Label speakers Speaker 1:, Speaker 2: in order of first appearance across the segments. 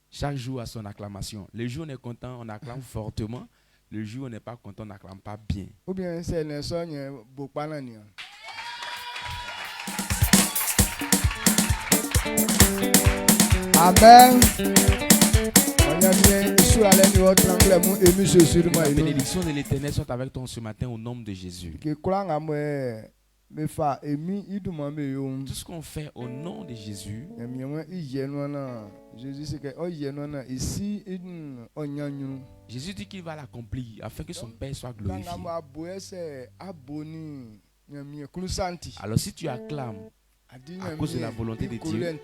Speaker 1: Chaque jour a son acclamation. Le jour où on est content, on acclame fortement. Le jour où on n'est pas content, on n'acclame pas bien.
Speaker 2: Amen. La
Speaker 1: La bénédiction de l'Éternel soit avec toi ce matin au nom de Jésus. Tout ce qu'on fait au nom de Jésus, Jésus dit qu'il va l'accomplir afin que son Père soit glorifié. Alors si tu acclames à cause de la volonté de Dieu,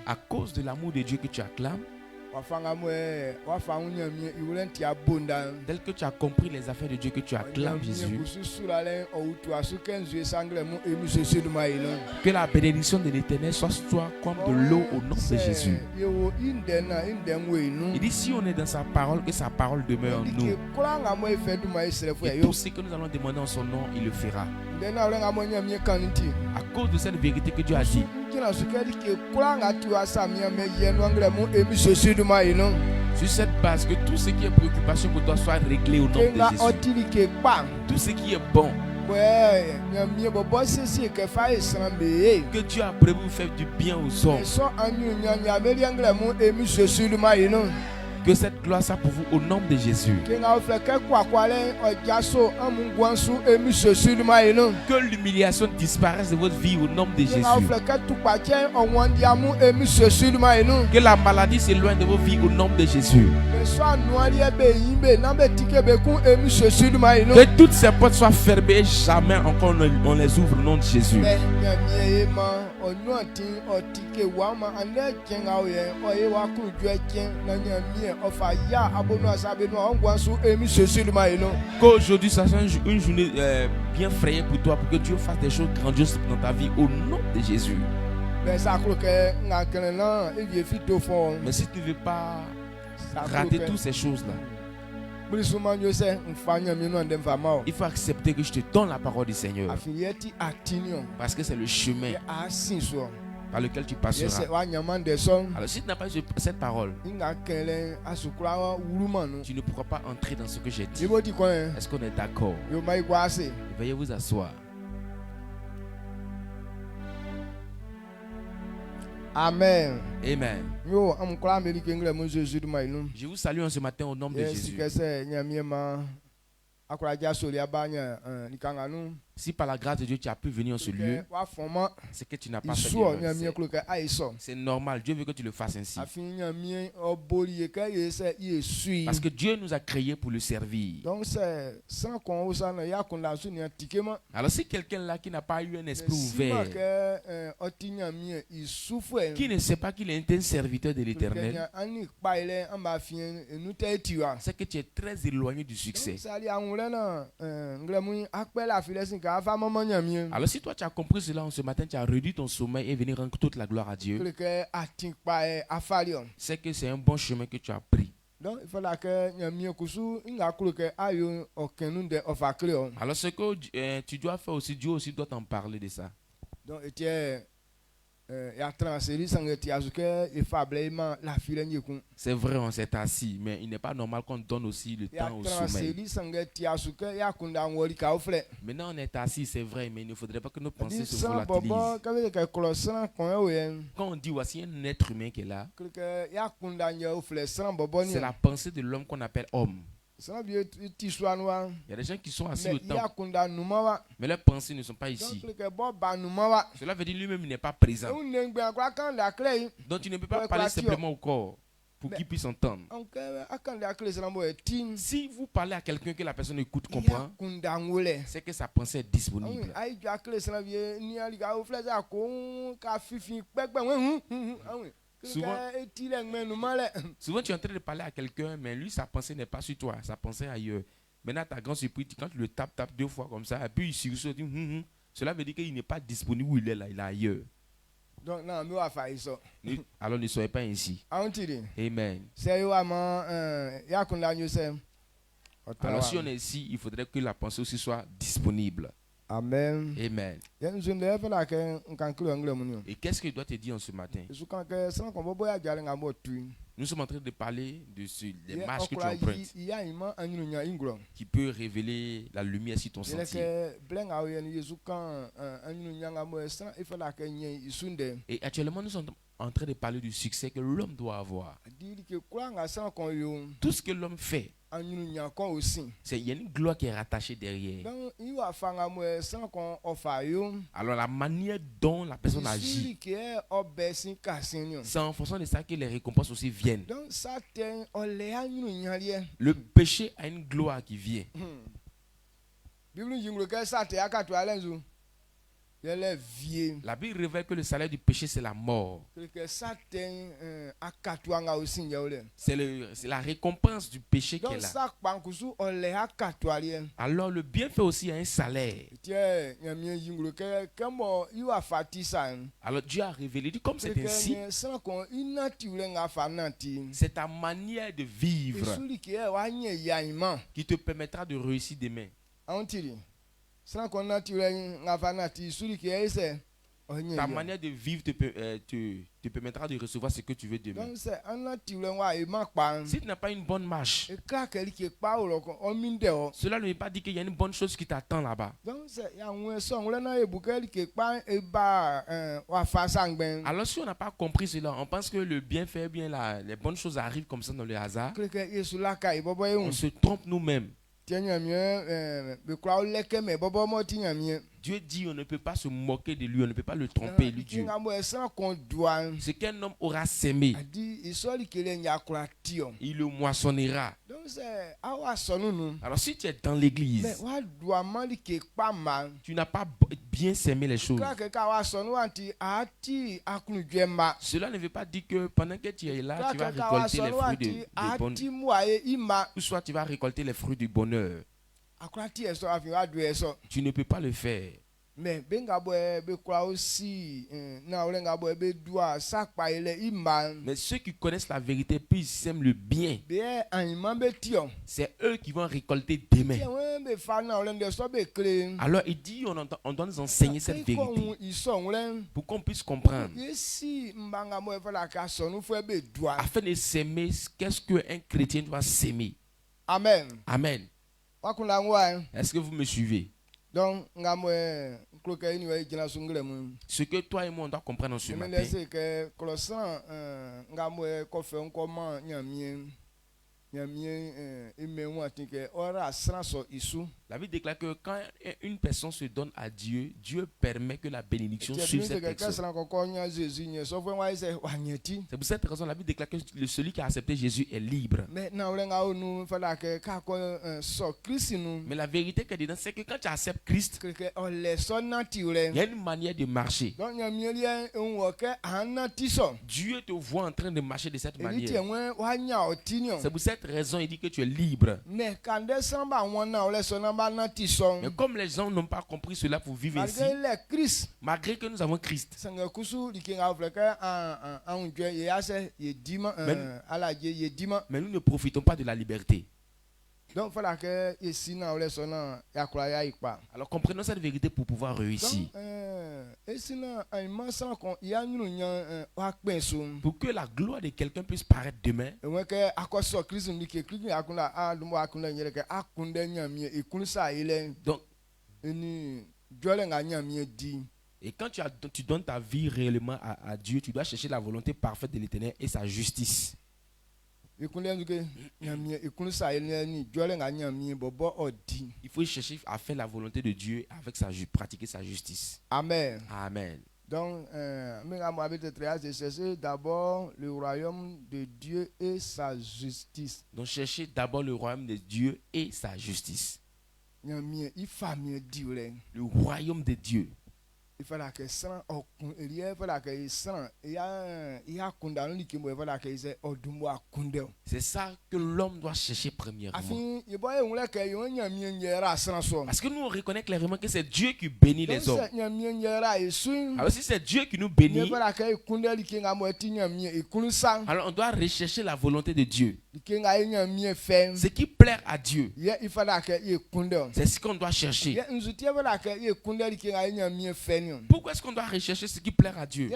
Speaker 1: à cause de l'amour de Dieu que tu acclames, tel que tu as compris les affaires de Dieu que tu acclames Jésus, que la bénédiction de l'Éternel soit sur toi comme de l'eau au nom de Jésus. Il dit si on est dans sa parole, que sa parole demeure en nous. Et tout ce que nous allons demander en son nom, il le fera. À cause de cette vérité que Dieu a dit, sur cette base, que tout ce qui est préoccupation pour toi soit réglé au nom de Jésus. Tout ce qui est bon, que Dieu a prévu faire du bien aux hommes, que cette gloire soit pour vous au nom de Jésus. Que l'humiliation disparaisse de votre vie au nom de Jésus. Que la maladie s'éloigne de vos vies au nom de Jésus. Que toutes ces portes soient fermées, jamais encore on les ouvre au nom de Jésus. Qu'aujourd'hui ça soit une journée bien frayée pour toi, pour que Dieu fasse des choses grandioses dans ta vie au nom de Jésus. Mais si tu ne veux pas rater toutes ces choses-là, il faut accepter que je te donne la parole du Seigneur, parce que c'est le chemin par lequel tu passeras. Alors si tu n'as pas cette parole, tu ne pourras pas entrer dans ce que j'ai dit. Est-ce qu'on est d'accord? Veuillez vous asseoir.
Speaker 2: Amen.
Speaker 1: Amen. Je vous salue en ce matin au nom de Jésus. Si par la grâce de Dieu tu as pu venir en ce lieu, c'est que tu n'as pas fait d'erreur. C'est normal, Dieu veut que tu le fasses ainsi. Parce que Dieu nous a créés pour le servir. Alors si quelqu'un là qui n'a pas eu un esprit ouvert, qui ne sait pas qu'il est un serviteur de l'Éternel, c'est que tu es très éloigné du succès. Alors si toi tu as compris cela en ce matin, tu as réduit ton sommeil et venir rendre toute la gloire à Dieu, c'est que c'est un bon chemin que tu as pris. Alors ce que tu dois faire aussi, Dieu aussi doit t'en parler de ça. C'est vrai, on s'est assis, mais il n'est pas normal qu'on donne aussi le temps au sommeil. Maintenant on est assis, c'est vrai, mais il ne faudrait pas que nos pensées se volatilisent. Quand on dit voici un être humain qui est là, c'est la pensée de l'homme qu'on appelle homme. Il y a des gens qui sont assis au temple, mais leurs pensées ne sont pas ici. Cela veut dire lui-même il n'est pas présent. Donc tu ne peux pas parler simplement au corps pour qu'il puisse entendre. Si vous parlez à quelqu'un que la personne écoute, comprend, c'est que sa pensée est disponible. Souvent tu es en train de parler à quelqu'un, mais lui sa pensée n'est pas sur toi, sa pensée est ailleurs. Maintenant ta grande surprise, quand tu le tapes deux fois comme ça, et puis il sursaute, cela veut dire qu'il n'est pas disponible où il est là, il est ailleurs. Alors ne soyez pas ainsi. Amen. Alors si on est ici, il faudrait que la pensée aussi soit disponible.
Speaker 2: Amen.
Speaker 1: Amen. Et qu'est-ce qu'il doit te dire en ce matin? Nous sommes en train de parler de des marches que tu empruntes qui peut révéler la lumière sur ton sentier. Et actuellement, nous sommes en train de parler du succès que l'homme doit avoir. Tout ce que l'homme fait, il y a une gloire qui est rattachée derrière. Alors la manière dont la personne agit, c'est en fonction de ça que les récompenses aussi viennent. Le péché a une gloire qui vient. La Bible révèle que le salaire du péché, c'est la mort. C'est la récompense du péché qui est là. Alors le bienfait aussi a un salaire. Alors Dieu a révélé, dit comme c'est ainsi, c'est ta manière de vivre qui te permettra de réussir demain. Ta manière de vivre te permettra de recevoir ce que tu veux demain. Si tu n'as pas une bonne marche, cela ne veut pas dire qu'il y a une bonne chose qui t'attend là-bas. Alors si on n'a pas compris cela, on pense que le bienfait, les bonnes choses arrivent comme ça dans le hasard. On se trompe nous-mêmes. Dieu dit on ne peut pas se moquer de lui, on ne peut pas le tromper, lui Dieu. Ce qu'un homme aura sémé, il le moissonnera. Alors si tu es dans l'église, tu n'as pas bien sémé les choses. Cela ne veut pas dire que pendant que tu es là, tu vas récolter les fruits du bonheur. Ou soit tu vas récolter les fruits du bonheur. Tu ne peux pas le faire. Mais ceux qui connaissent la vérité puis ils sèment le bien, c'est eux qui vont récolter demain. Alors il dit on doit nous enseigner cette vérité pour qu'on puisse comprendre, afin de s'aimer. Qu'est-ce qu'un chrétien doit s'aimer?
Speaker 2: Amen.
Speaker 1: Amen. Est-ce que vous me suivez?
Speaker 2: Donc,
Speaker 1: ce que toi et moi on doit comprendre en ce matin, la Bible déclare que quand une personne se donne à Dieu, Dieu permet que la bénédiction suive cette personne. C'est pour cette raison la Bible déclare que celui qui a accepté Jésus est libre. Mais la vérité que dedans, c'est que quand tu acceptes Christ, il y a une manière de marcher. Dieu te voit en train de marcher de cette manière. C'est pour cette raison il dit que tu es libre. Mais comme les gens n'ont pas compris cela pour vivre ici, malgré que nous avons Christ, mais nous ne profitons pas de la liberté. Alors comprenons cette vérité pour pouvoir réussir. Pour que la gloire de quelqu'un puisse paraître demain, donc, et quand tu donnes ta vie réellement à Dieu, tu dois chercher la volonté parfaite de l'Éternel et sa justice. Il faut chercher à faire la volonté de Dieu avec pratiquer sa justice.
Speaker 2: Amen.
Speaker 1: Amen.
Speaker 2: Donc, chercher d'abord le royaume de Dieu et sa justice.
Speaker 1: Donc, chercher d'abord le royaume de Dieu et sa justice. Le royaume de Dieu.
Speaker 2: il fallait que ça il fallait que ça il y a condamné qui me fallait que c'est odumwa kunde.
Speaker 1: C'est ça que l'homme doit chercher premièrement. Parce que nous on reconnaît clairement que c'est Dieu qui bénit les hommes. Alors si c'est Dieu qui nous bénit, alors on doit rechercher la volonté de Dieu. Ce qui plaît à Dieu, c'est ce qu'on doit chercher. Pourquoi est-ce qu'on doit rechercher ce qui plaît à Dieu?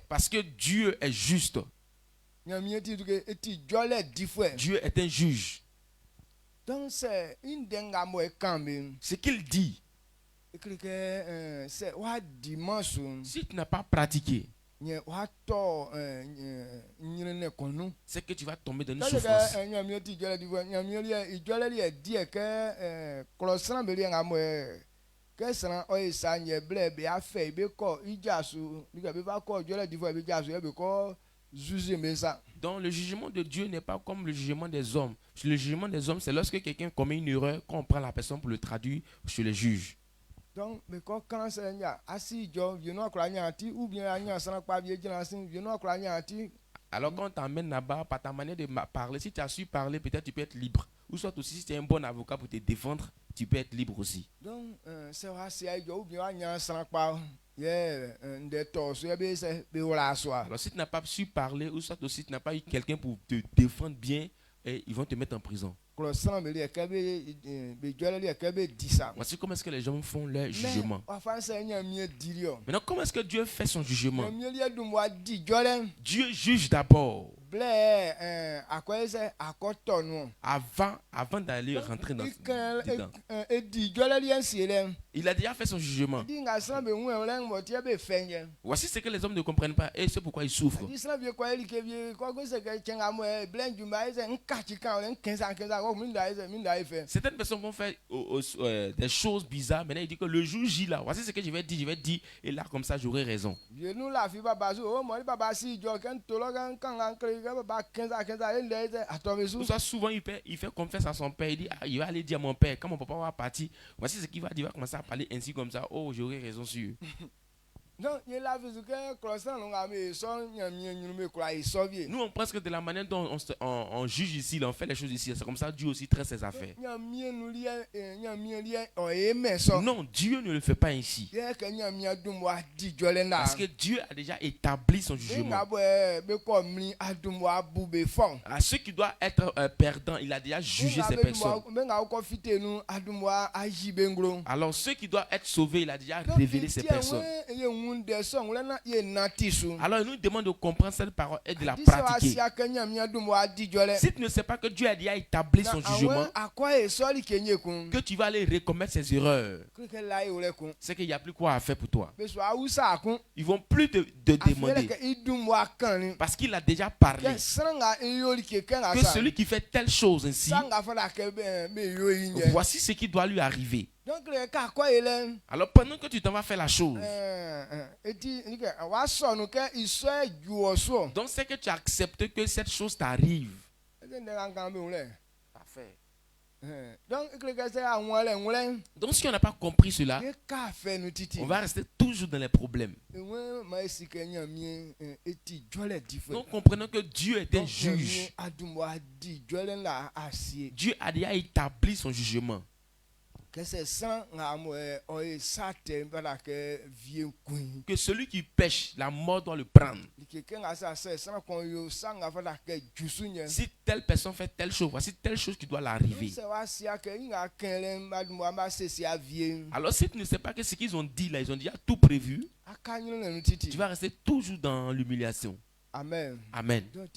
Speaker 1: Parce que Dieu est juste. Dieu est un juge. Ce qu'il dit, si tu n'as pas pratiqué, c'est que tu vas tomber dans une souffrance. Donc le jugement de Dieu n'est pas comme le jugement des hommes. Le jugement des hommes, c'est lorsque quelqu'un commet une erreur, qu'on prend la personne pour le traduire chez le juge.
Speaker 2: Donc,
Speaker 1: alors quand on t'emmène là-bas, par ta manière de parler, si tu as su parler, peut-être tu peux être libre. Ou soit aussi, si tu es un bon avocat pour te défendre, tu peux être libre aussi.
Speaker 2: Donc, c'est alors
Speaker 1: si tu n'as pas su parler, ou soit aussi tu n'as pas eu quelqu'un pour te défendre bien, et ils vont te mettre en prison. Voici comment est-ce que les gens font leur jugement. Maintenant, comment est-ce que Dieu fait son jugement? Dieu juge d'abord. Avant d'aller rentrer dans dedans. Il a déjà fait son jugement. Voici ce que les hommes ne comprennent pas et c'est pourquoi ils souffrent. Certaines personnes vont faire des choses bizarres. Maintenant, il dit que le jour J là, voici ce que je vais dire, et là, comme ça, j'aurai raison. Souvent, il fait confiance à son père. Il dit, il va aller dire à mon père, quand mon papa va partir, voici ce qu'il va dire. Il va commencer à parler ainsi comme ça. Oh, j'aurai raison sur eux. Nous, on pense que de la manière dont on juge ici, on fait les choses ici, c'est comme ça Dieu aussi traite ses affaires. Non, Dieu ne le fait pas ainsi. Parce que Dieu a déjà établi son jugement. À ceux qui doivent être perdants, il a déjà jugé ces personnes. Alors ceux qui doivent être sauvés, il a déjà révélé ces personnes. Alors il nous demande de comprendre cette parole et de la pratiquer. Si tu ne sais pas que Dieu a déjà établi son jugement, que tu vas aller recommettre ses erreurs, c'est qu'il n'y a plus quoi faire pour toi. Ils vont plus te demander. Parce qu'il a déjà parlé. Que celui qui fait telle chose ainsi, voici ce qui doit lui arriver. Alors pendant que tu t'en vas faire la chose, donc c'est que tu acceptes que cette chose t'arrive. Parfait. Donc si on n'a pas compris cela, on va rester toujours dans les problèmes. Donc comprenons que Dieu est un juge. Dieu a déjà établi son jugement. Que celui qui pêche, la mort doit le prendre. Si telle personne fait telle chose, voici telle chose qui doit l'arriver. Alors si tu ne sais pas que ce qu'ils ont dit là, ils ont déjà tout prévu, tu vas rester toujours dans l'humiliation.
Speaker 2: Amen.
Speaker 1: Amen. Il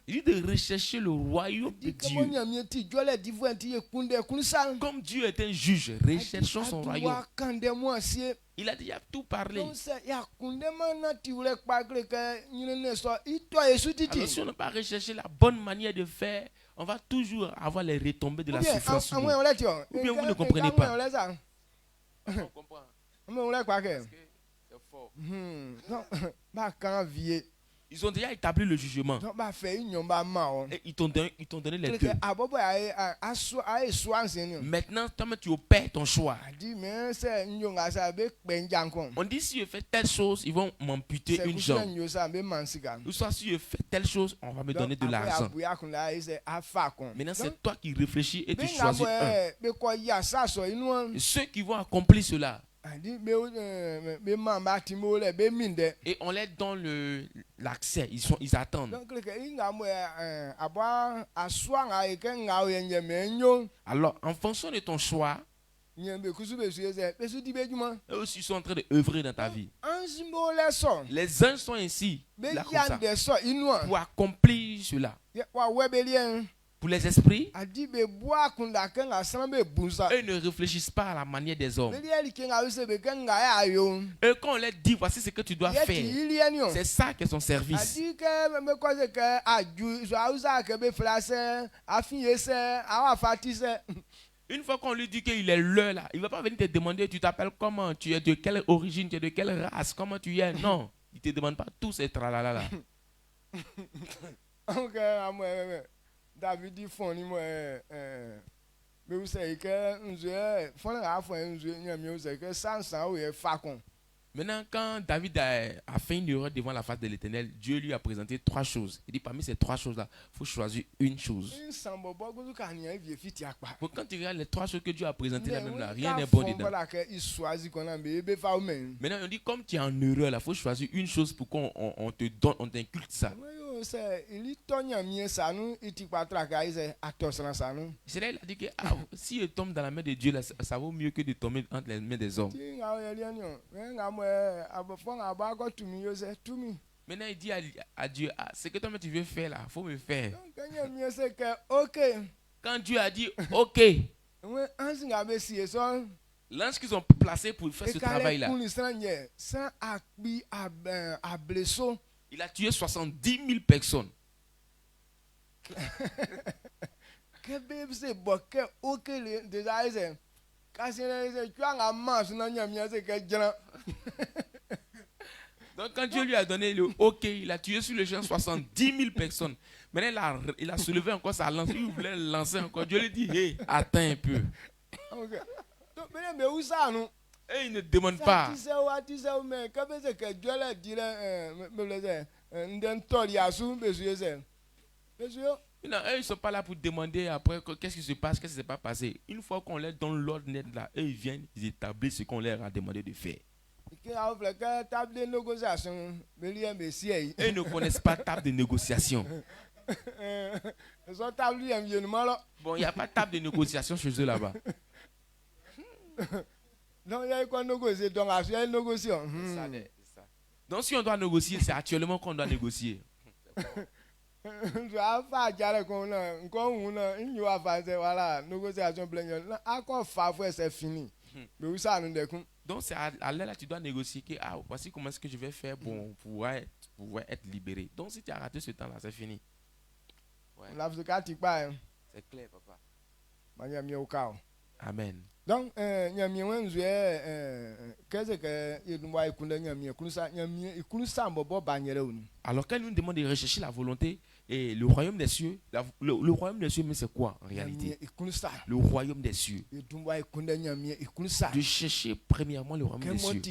Speaker 1: dit de rechercher le royaume de Dieu. Comme Dieu est un juge, recherchons son royaume. Il a déjà tout parlé. Alors, si on n'a pas recherché la bonne manière de faire, on va toujours avoir les retombées de la souffrance. Ou bien vous ne comprenez pas. On comprend. Parce que c'est fort. Ils ont déjà établi le jugement. Et ils t'ont donné les deux. Maintenant, toi, tu opères ton choix. On dit si je fais telle chose, ils vont m'amputer une jambe. Ou soit si je fais telle chose, on va me donner de l'argent. Maintenant, c'est toi qui réfléchis et tu choisis un. Et ceux qui vont accomplir cela, et on les donne l'accès, ils attendent. Alors, en fonction de ton choix, eux aussi sont en train d'œuvrer dans ta vie. Les uns sont ainsi, là, comme ça, pour accomplir cela. Pour les esprits, eux ne réfléchissent pas à la manière des hommes. Eux, quand on leur dit voici ce que tu dois faire, c'est ça qui est son service. Une fois qu'on lui dit qu'il est l'heure là, il ne va pas venir te demander tu t'appelles comment, tu es de quelle origine, tu es de quelle race, comment tu es. Non, il ne te demande pas tous ces tralala là.
Speaker 2: David dit foni mo me usai que nzue foni a foni nzue nyame usai que sansan o ye fakon.
Speaker 1: Maintenant, quand David a fait une erreur devant la face de l'Éternel, Dieu lui a présenté trois choses. Il dit parmi ces trois choses-là, il faut choisir une chose. Pour quand tu regardes les trois choses que Dieu a présentées là même là, rien n'est bon dedans. Maintenant, on dit comme tu es en erreur là, il faut choisir une chose pour qu'on te donne, on t'inculte ça. C'est là il a dit que si je tombe dans la main de Dieu là, ça vaut mieux que de tomber entre les mains des hommes. Maintenant il dit à Dieu, ce que toi tu veux faire là, il faut me faire. Quand Dieu a dit ok, l'ange qu'ils ont placé pour faire ce travail là, il a tué 70 000 personnes. Donc quand Dieu lui a donné le OK, il a tué sur le champ 70 000 personnes. Maintenant il a soulevé encore sa lance, il voulait lancer encore. Dieu lui dit, hey, attends un peu. Et il ne demande pas. Non, eux, ils ne sont pas là pour demander après qu'est-ce qui se passe, qu'est-ce qui ne s'est pas passé. Une fois qu'on leur donne l'ordre net là, eux, ils viennent, ils établissent ce qu'on leur a demandé de faire. Eux, ils ne connaissent pas table de négociation. Bon, il n'y a pas de table de négociation chez eux là-bas. Donc si on doit négocier, c'est actuellement qu'on doit négocier. Donc c'est à là tu dois négocier que voici comment est-ce que je vais faire pour pouvoir être libéré. Donc si tu as raté ce temps là, c'est fini. Ouais. C'est clair, papa. Amen.
Speaker 2: Donc
Speaker 1: alors quand nous demandons de rechercher la volonté et le royaume des cieux, le royaume des cieux, mais c'est quoi en réalité? Le royaume des cieux. De chercher premièrement le royaume des cieux.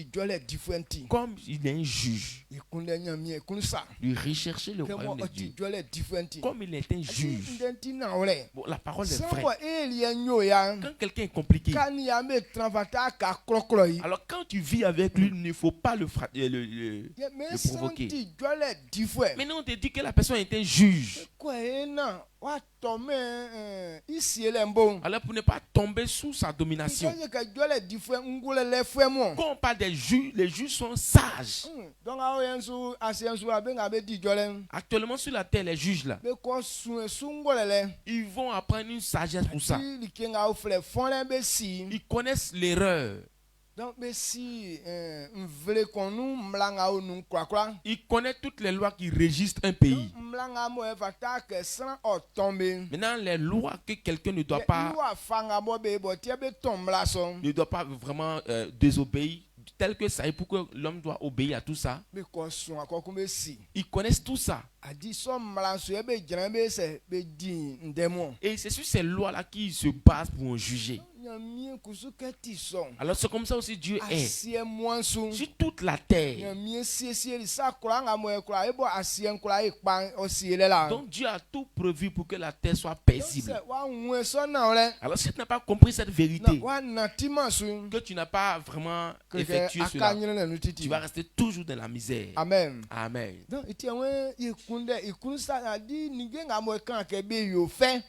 Speaker 1: Comme il est un juge. De rechercher le royaume des dieux. Comme il est un juge. Bon, la parole est vraie. Quand quelqu'un est compliqué, alors quand tu vis avec lui, il ne faut pas le provoquer. Maintenant on te dit que la personne est un juge. Alors pour ne pas tomber sous sa domination. Quand on parle des juges, les juges sont sages. Actuellement sur la terre, les juges là, ils vont apprendre une sagesse pour ça. Ils connaissent l'erreur.
Speaker 2: Donc, si
Speaker 1: il connaît toutes les lois qui régissent un pays. Maintenant, les lois que quelqu'un ne doit pas vraiment désobéir, tels que ça et pour que l'homme doit obéir à tout ça. Ils connaissent tout ça. Et c'est sur ces lois-là qu'ils se basent pour en juger. Alors c'est comme ça aussi Dieu est. Sur toute la terre. Donc Dieu a tout prévu pour que la terre soit paisible. Alors si tu n'as pas compris cette vérité, que tu n'as pas vraiment effectué cela, tu vas rester toujours dans la misère.
Speaker 2: Amen.
Speaker 1: Amen.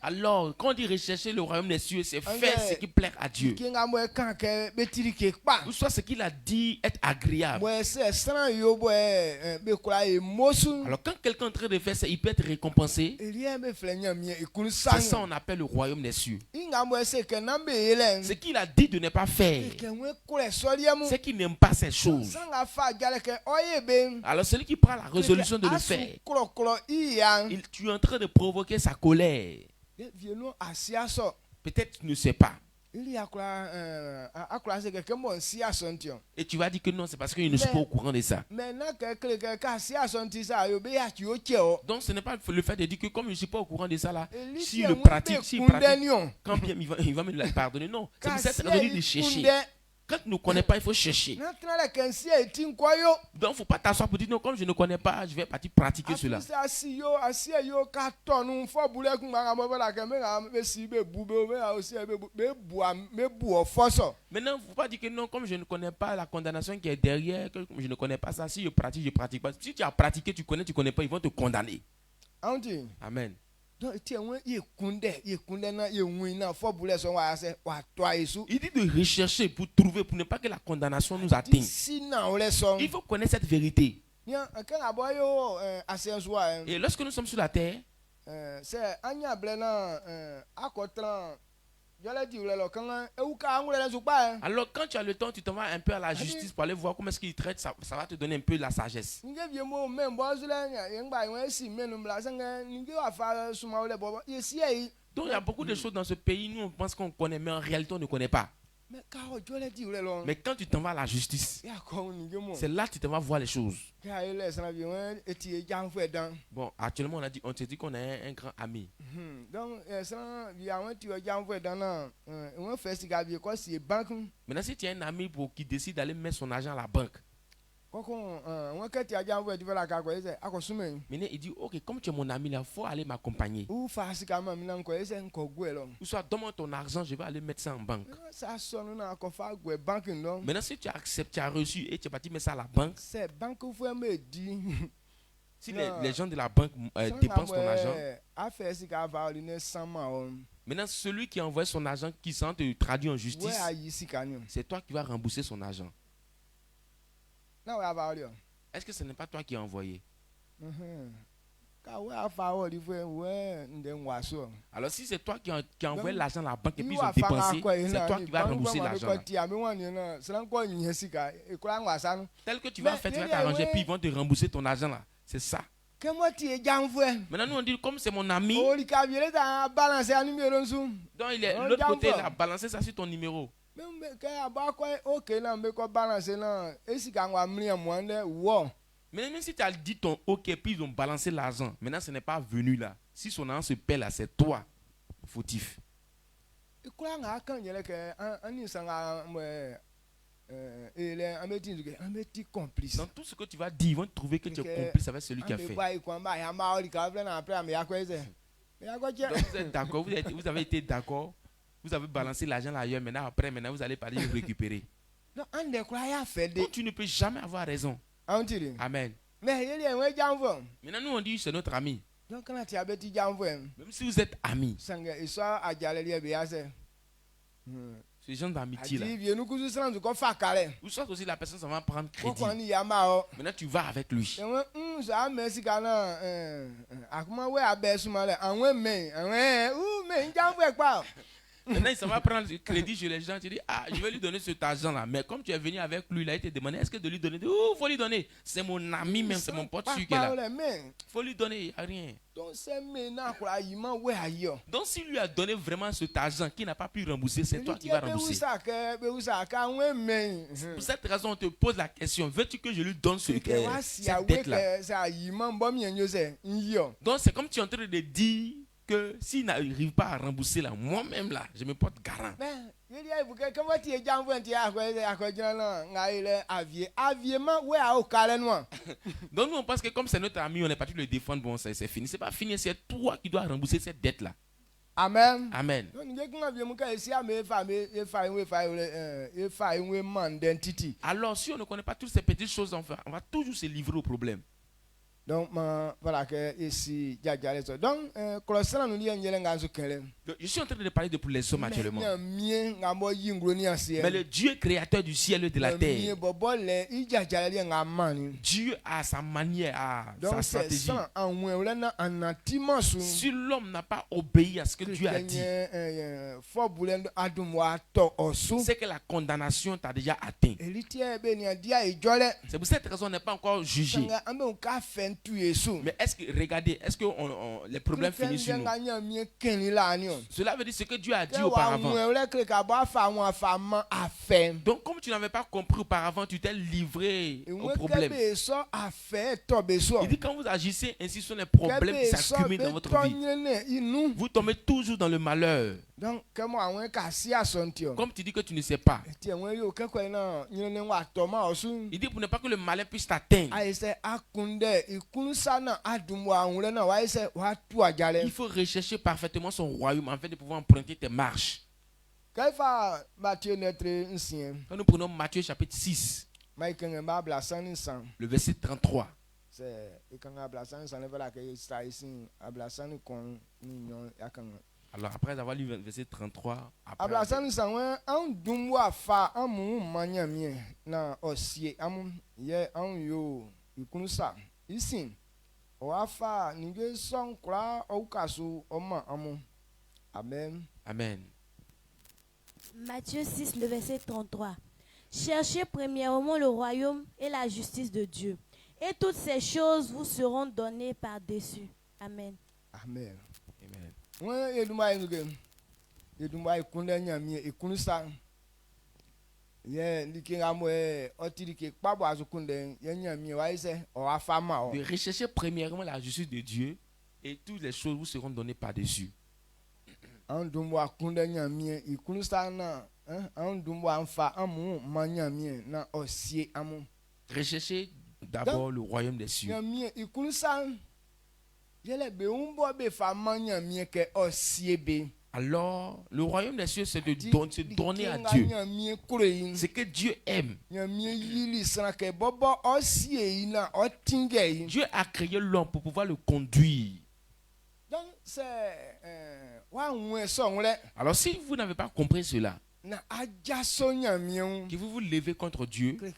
Speaker 1: Alors quand on dit rechercher le royaume des cieux, c'est faire ce qui plaît à Dieu. Ou soit ce qu'il a dit être agréable. Alors quand quelqu'un est en train de faire ça, il peut être récompensé. C'est ça qu'on appelle le royaume des cieux. Ce qu'il a dit de ne pas faire, c'est qu'il n'aime pas ces choses. Alors celui qui prend la résolution de le faire, tu es en train de provoquer sa colère. Peut-être tu ne sais pas. Et tu vas dire que non, c'est parce qu'il ne suis pas au courant de ça. Donc ce n'est pas le fait de dire que comme je ne suis pas au courant de ça là, s'il pratique, quand bien il va me pardonner. Non, c'est pour ça que c'est revenu de chercher. Quand tu ne connais pas, il faut chercher. Donc il ne faut pas t'asseoir pour dire non, comme je ne connais pas, je vais partir pratiquer cela. Maintenant, il ne faut pas dire que non, comme je ne connais pas la condamnation qui est derrière, que je ne connais pas ça, si je pratique pas. Si tu as pratiqué, tu connais pas, ils vont te condamner. Amen. Il dit de rechercher pour trouver, pour ne pas que la condamnation nous atteigne. Il faut connaître cette vérité. Et lorsque nous sommes sur la terre, alors quand tu as le temps, tu t'en vas un peu à la justice pour aller voir comment est-ce qu'il traite, ça va te donner un peu de la sagesse. Donc il y a beaucoup de choses dans ce pays, nous on pense qu'on connaît, mais en réalité on ne connaît pas. Mais quand tu t'en vas à la justice, c'est là que tu t'en vas voir les choses. Bon, actuellement on te dit qu'on a un grand ami. Maintenant si tu as un ami qui décide d'aller mettre son argent à la banque, maintenant il dit ok, comme tu es mon ami là, il faut aller m'accompagner. Ou soit donne-moi ton argent, je vais aller mettre ça en banque. Maintenant si tu acceptes, tu as reçu et tu es parti mettre ça à la banque, si les gens de la banque dépensent ton argent, maintenant celui qui envoie son argent, qui s'en te traduit en justice, c'est toi qui vas rembourser son argent. Est-ce que ce n'est pas toi qui as envoyé? Alors si c'est toi qui as envoyé l'argent à la banque et puis ils ont dépensé, c'est toi qui vas rembourser l'argent. Tel que tu vas faire, tu vas t'arranger puis ils vont te rembourser ton argent là. C'est ça. Maintenant nous on dit comme c'est mon ami, donc il est de l'autre côté, il a balancé ça sur ton numéro. Mais même si tu as dit ton ok, puis ils ont balancé l'argent, maintenant ce n'est pas venu là. Si son argent se paie là, c'est toi fautif. Dans tout ce que tu vas dire, ils vont trouver que tu es complice avec celui qui a fait. Donc vous êtes d'accord, vous avez été d'accord, vous avez balancé l'argent ailleurs, maintenant vous allez parler de récupérer. Donc tu ne peux jamais avoir raison. Amen. Maintenant nous on dit c'est notre ami. Même si vous êtes amis, ces gens d'amitié là, ou soit aussi la personne s'en va prendre crédit. Maintenant tu vas avec lui. Maintenant, il s'en va prendre le crédit chez les gens. Tu dis, ah, je vais lui donner cet argent-là. Mais comme tu es venu avec lui, il a été demandé, est-ce que de lui donner? Oh, il faut lui donner. C'est mon ami même, c'est mon pote sûr qui est là. Il faut lui donner, il n'y a rien. Donc, s'il lui a donné vraiment cet argent qu'il n'a pas pu rembourser, c'est toi qui vas rembourser. Pour cette raison, on te pose la question, veux-tu que je lui donne cette dette-là? Donc, c'est comme tu es en train de dire que s'il n'arrive pas à rembourser là, moi-même là, je me porte garant. Donc nous on pense que comme c'est notre ami, on est parti le défendre, bon c'est fini. C'est pas fini, c'est toi qui dois rembourser cette dette là.
Speaker 2: Amen.
Speaker 1: Amen. Alors si on ne connaît pas toutes ces petites choses, on va toujours se livrer au problème.
Speaker 2: Donc, voilà que ici, donc,
Speaker 1: je suis en train de parler de pour les hommes actuellement. Mais le Dieu créateur du ciel et de la terre, Dieu a sa manière, sa stratégie. Si l'homme n'a pas obéi à ce que Dieu a dit, c'est que la condamnation t'a déjà atteint. C'est pour cette raison qu'on n'est pas encore jugé. Mais est-ce que, regardez, est-ce que les problèmes finissent sur nous? Cela veut dire ce que Dieu a dit auparavant. Donc, comme tu n'avais pas compris auparavant, tu t'es livré au problème. Il dit quand vous agissez ainsi sur les problèmes qui s'accumulent dans votre vie, vous tombez toujours dans le malheur.
Speaker 2: Donc,
Speaker 1: comme tu dis que tu ne sais pas, il dit pour ne pas que le malin puisse t'atteindre, il faut rechercher parfaitement son royaume afin de pouvoir emprunter tes marches. Quand nous prenons Matthieu chapitre 6, le verset 33. Alors après avoir lu le verset 33, Amen. Amen.
Speaker 3: Matthieu 6, le verset 33. Cherchez premièrement le royaume et la justice de Dieu, et toutes ces choses vous seront données par-dessus. Amen.
Speaker 2: Amen.
Speaker 1: Amen. De rechercher premièrement la justice de Dieu et toutes les choses vous seront données par-dessus. Recherchez d'abord le royaume des cieux. Alors, le royaume des cieux, c'est de se donner à Dieu. C'est que Dieu aime. Dieu a créé l'homme pour pouvoir le conduire. Alors, si vous n'avez pas compris cela, que vous vous levez contre Dieu, c'est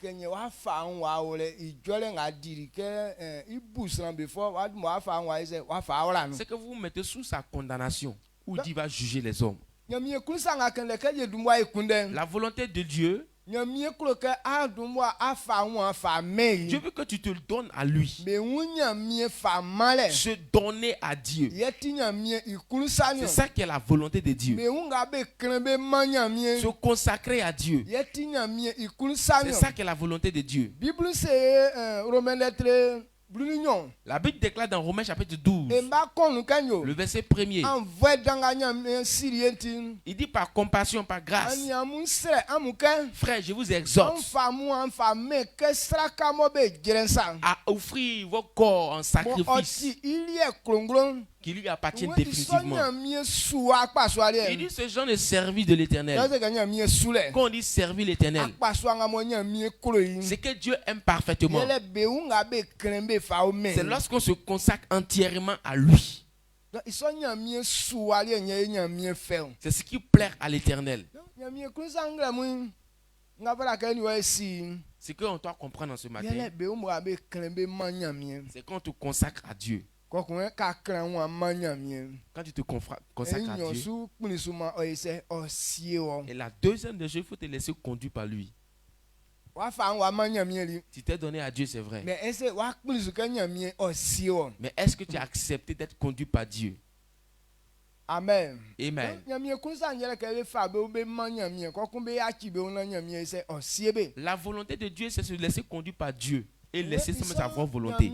Speaker 1: que vous vous mettez sous sa condamnation, où Dieu va juger les hommes. La volonté de Dieu, Dieu veut que tu te donnes à lui. Se donner à Dieu. C'est ça qui est la volonté de Dieu. Se consacrer à Dieu. C'est ça qui est la volonté de Dieu. La Bible déclare dans Romains chapitre 12, le verset 1er, il dit par compassion, par grâce, frère, je vous exhorte à offrir vos corps en sacrifice qui lui appartiennent définitivement. Il dit ce genre de service de l'Éternel. Quand on dit servir l'Éternel, c'est que Dieu aime parfaitement. C'est lorsqu'on se consacre entièrement à lui. C'est ce qui plaît à l'Éternel. C'est qu'on doit comprendre ce matin. C'est quand on te consacre à Dieu. Quand tu te consacres à Dieu. Et la deuxième des choses, il faut te laisser conduire par lui. Tu t'es donné à Dieu, c'est vrai. Mais est-ce que tu as accepté d'être conduit par Dieu?
Speaker 2: Amen.
Speaker 1: Amen. La volonté de Dieu, c'est se laisser conduire par Dieu et laisser sa propre volonté.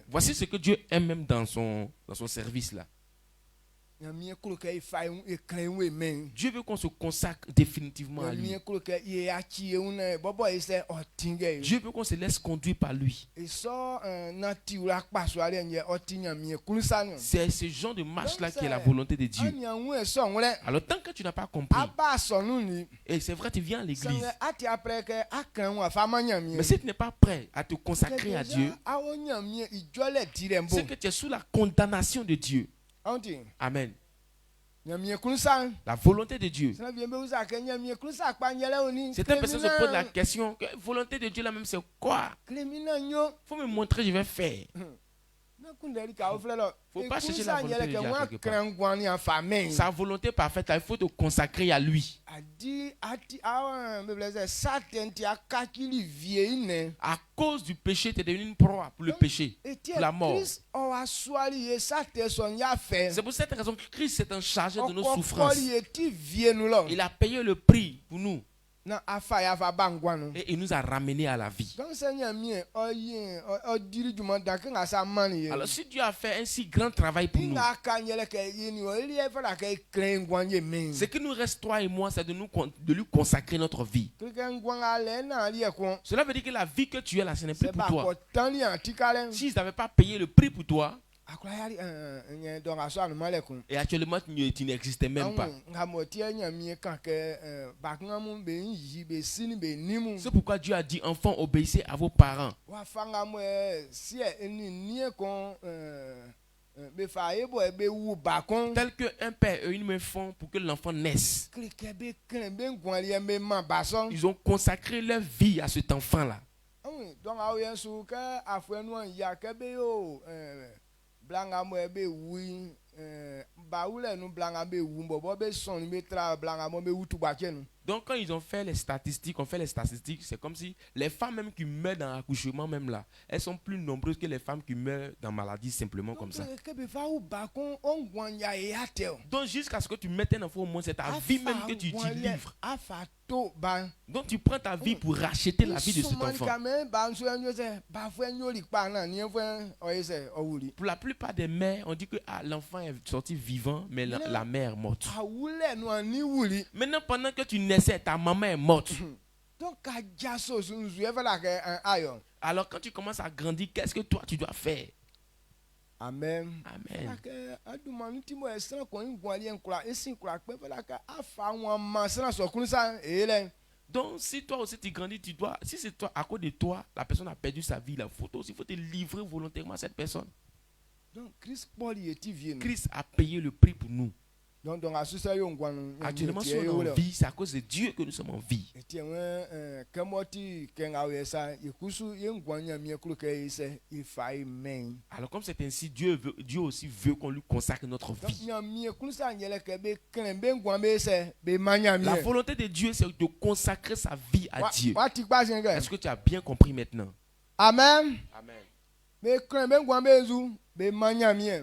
Speaker 1: Voici ce que Dieu aime même dans son service là. Dieu veut qu'on se consacre définitivement à lui. Dieu veut qu'on se laisse conduire par lui. C'est ce genre de marche-là qui est la volonté de Dieu. Alors tant que tu n'as pas compris, et c'est vrai, tu viens à l'église, mais si tu n'es pas prêt à te consacrer à Dieu, c'est que tu es sous la condamnation de Dieu. Amen. La volonté de Dieu. Certaines personnes se posent la question, la volonté de Dieu là même c'est quoi? Faut me montrer, je vais faire. Faut pas chercher la volonté de Dieu quelque part. Sa volonté parfaite, il faut te consacrer à lui. À cause du péché, tu es devenu une proie pour le péché, pour la mort. C'est pour cette raison que Christ s'est chargé de nos souffrances. Il a payé le prix pour nous. Et il nous a ramenés à la vie. Alors si Dieu a fait un si grand travail pour nous, ce qui nous reste, toi et moi, c'est de lui consacrer notre vie. Cela veut dire que la vie que tu as là, ce n'est plus pour toi. S'ils n'avaient pas payé le prix pour toi, et actuellement tu n'existais même pas. C'est pourquoi Dieu a dit, enfants, obéissez à vos parents. Tel qu'un père et une mère font pour que l'enfant naisse. Ils ont consacré leur vie à cet enfant-là. Donc quand ils ont fait les statistiques, c'est comme si les femmes même qui meurent dans l'accouchement même là, elles sont plus nombreuses que les femmes qui meurent dans maladie simplement comme ça. Donc jusqu'à ce que tu mettes un enfant au monde, c'est ta vie même que tu livres. Donc tu prends ta vie pour racheter la vie de cet enfant. Pour la plupart des mères, on dit que l'enfant est sorti vivant, mais la mère est morte. Maintenant, pendant que tu naissais, ta maman est morte. Alors quand tu commences à grandir, qu'est-ce que toi tu dois faire?
Speaker 2: Amen.
Speaker 1: Amen. Donc si toi aussi tu grandis, tu dois, si c'est toi, à cause de toi, la personne a perdu sa vie, la photo, il faut te livrer volontairement à cette personne.
Speaker 2: Donc Christ
Speaker 1: a payé le prix pour nous. Actuellement, si on est en vie, c'est à cause de Dieu que nous sommes en vie. Alors comme c'est ainsi, Dieu aussi veut qu'on lui consacre notre vie. La volonté de Dieu, c'est de consacrer sa vie à Dieu. Est-ce que tu as bien compris maintenant?
Speaker 2: Amen.
Speaker 1: Amen.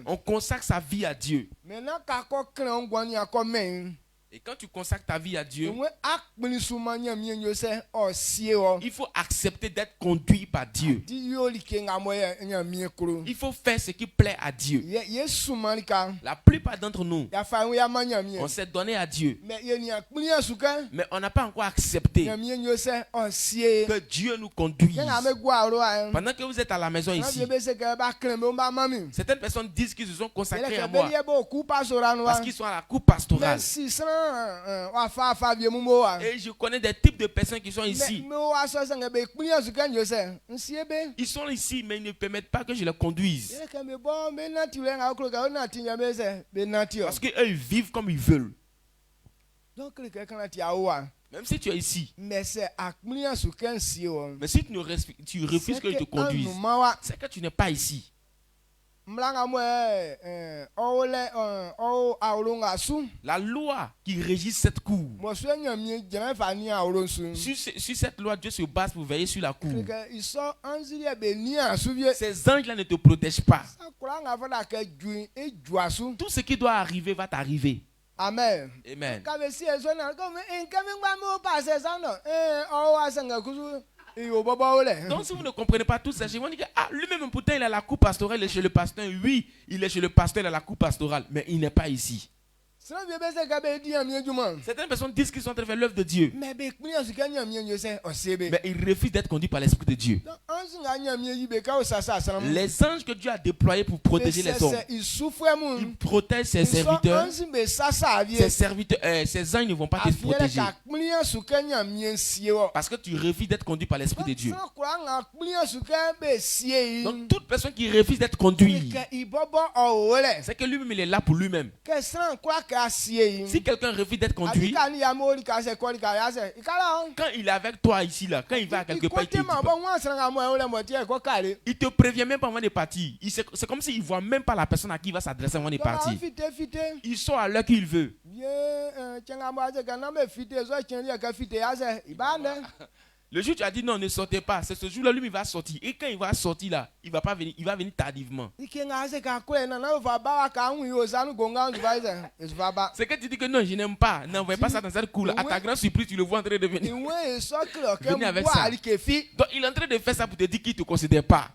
Speaker 2: On
Speaker 1: consacre sa vie à Dieu. Et quand tu consacres ta vie à Dieu, il faut accepter d'être conduit par Dieu. Il faut faire ce qui plaît à Dieu. La plupart d'entre nous, on s'est donné à Dieu, mais on n'a pas encore accepté que Dieu nous conduise. Pendant que vous êtes à la maison ici, certaines personnes disent qu'ils se sont consacrés à moi parce qu'ils sont à la cour pastorale. Et je connais des types de personnes qui sont ici. Ils sont ici, mais ils ne permettent pas que je les conduise. Parce qu'eux, ils vivent comme ils veulent.
Speaker 2: Donc
Speaker 1: même si tu es ici,
Speaker 2: mais si
Speaker 1: tu refuses que je te conduise, c'est que tu n'es pas ici. La loi qui régit cette cour, sur cette loi, Dieu se base pour veiller sur la cour. Ces anges-là ne te protègent pas. Tout ce qui doit arriver va t'arriver.
Speaker 2: Amen.
Speaker 1: Amen. Donc si vous ne comprenez pas tout ça, je vais dire que lui-même pourtant il a la coupe pastorale, il est chez le pasteur. Oui, il est chez le pasteur, il a la coupe pastorale, mais il n'est pas ici. Certaines personnes disent qu'ils sont en train de faire l'œuvre de Dieu, mais ils refusent d'être conduits par l'Esprit de Dieu. Les anges que Dieu a déployés pour protéger les hommes, ils protègent ses serviteurs. Ces anges ne vont pas te protéger parce que tu refuses d'être conduit par l'Esprit de Dieu. Donc toute personne qui refuse d'être conduit, c'est que lui-même il est là pour lui-même. Si quelqu'un refuse d'être conduit, quand il est avec toi ici, là, quand il va à quelque part, il te prévient même pas avant de partir. C'est comme s'il ne voit même pas la personne à qui il va s'adresser avant de partir. Il sort à l'heure qu'il veut. Le jour où tu as dit non, ne sortez pas, c'est ce jour-là, lui, il va sortir. Et quand il va sortir là, il va pas venir, il va venir tardivement. C'est que tu dis que non, je n'aime pas. N'envoie pas ça dans cette cour-là. À ta grande surprise, tu le vois en train de venir. Venez avec ça. Donc il est en train de faire ça pour te dire qu'il ne te considère pas.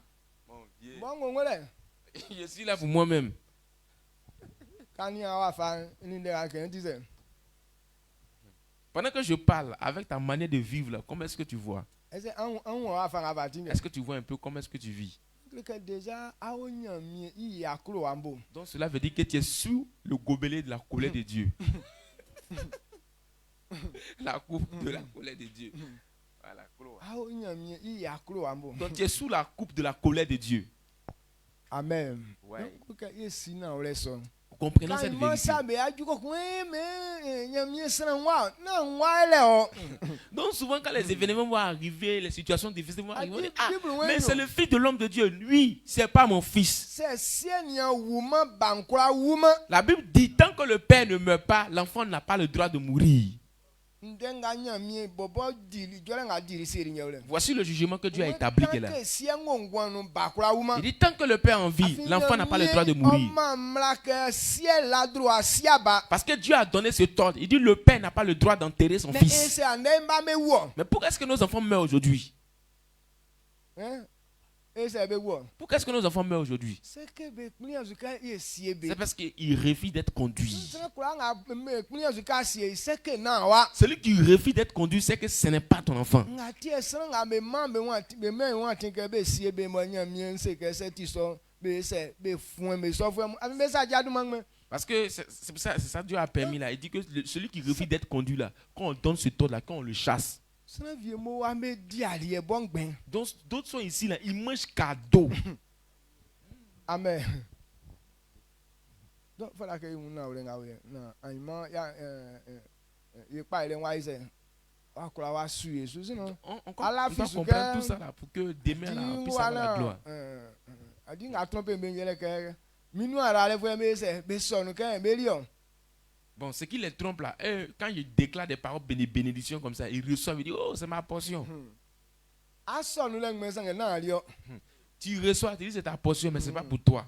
Speaker 1: Mon Dieu. Je suis là pour moi-même. Pendant que je parle, avec ta manière de vivre, là, comment est-ce que tu vois? Est-ce que tu vois un peu comment est-ce que tu vis? Donc cela veut dire que tu es sous le gobelet de la colère de Dieu. La coupe de la colère de Dieu. Voilà, donc tu es sous la coupe de la colère de Dieu.
Speaker 2: Amen.
Speaker 1: Ouais.
Speaker 2: Comprenons
Speaker 1: cette vérité. Donc souvent quand les événements vont arriver, les situations difficiles vont arriver, mais c'est le fils de l'homme de Dieu. Lui, c'est pas mon fils. La Bible dit tant que le père ne meurt pas, l'enfant n'a pas le droit de mourir. Voici le jugement que Dieu a établi là. Il dit tant que le père en vie, l'enfant n'a pas le droit de mourir. Parce que Dieu a donné ce ordre. Il dit le père n'a pas le droit d'enterrer son fils. Mais pourquoi est-ce que nos enfants meurent aujourd'hui? Pourquoi est-ce que nos enfants meurent aujourd'hui? C'est parce qu'ils refusent d'être conduits. Celui qui refuse d'être conduit, c'est que ce n'est pas ton enfant. Parce que c'est ça Dieu a permis là. Il dit que celui qui refuse d'être conduit là, quand on donne ce ordre là, quand on le chasse. Donc d'autres sont ici là, ils mangent cadeau.
Speaker 2: Amen. Donc on comprend
Speaker 1: tout ça là pour que demain là, on puisse avoir la gloire. Bon, ce qui les trompe là, quand ils déclarent des paroles bénédictions comme ça, ils reçoivent, ils disent oh, c'est ma portion. Tu reçois, tu dis c'est ta portion, mais ce n'est pas pour toi.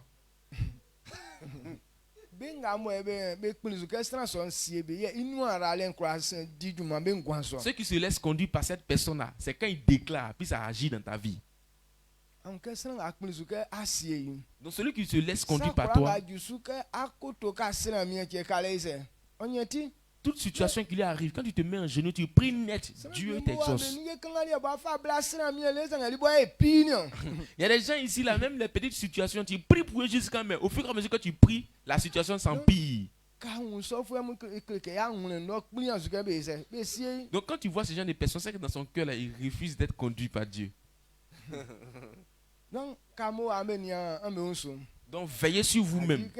Speaker 1: Ceux qui se laissent conduire par cette personne-là, c'est quand ils déclarent, puis ça agit dans ta vie. Donc celui qui se laisse conduire par toi, toute situation qui lui arrive, quand tu te mets en genoux, tu pries net, Dieu t'exauce. Il y a des gens ici, là, même les petites situations, tu pries pour eux jusqu'à mais au fur et à mesure que tu pries, la situation s'empire. Donc quand tu vois ce genre de personnes, c'est que dans son cœur, là, il refuse d'être conduit par Dieu. Donc veillez sur vous-même.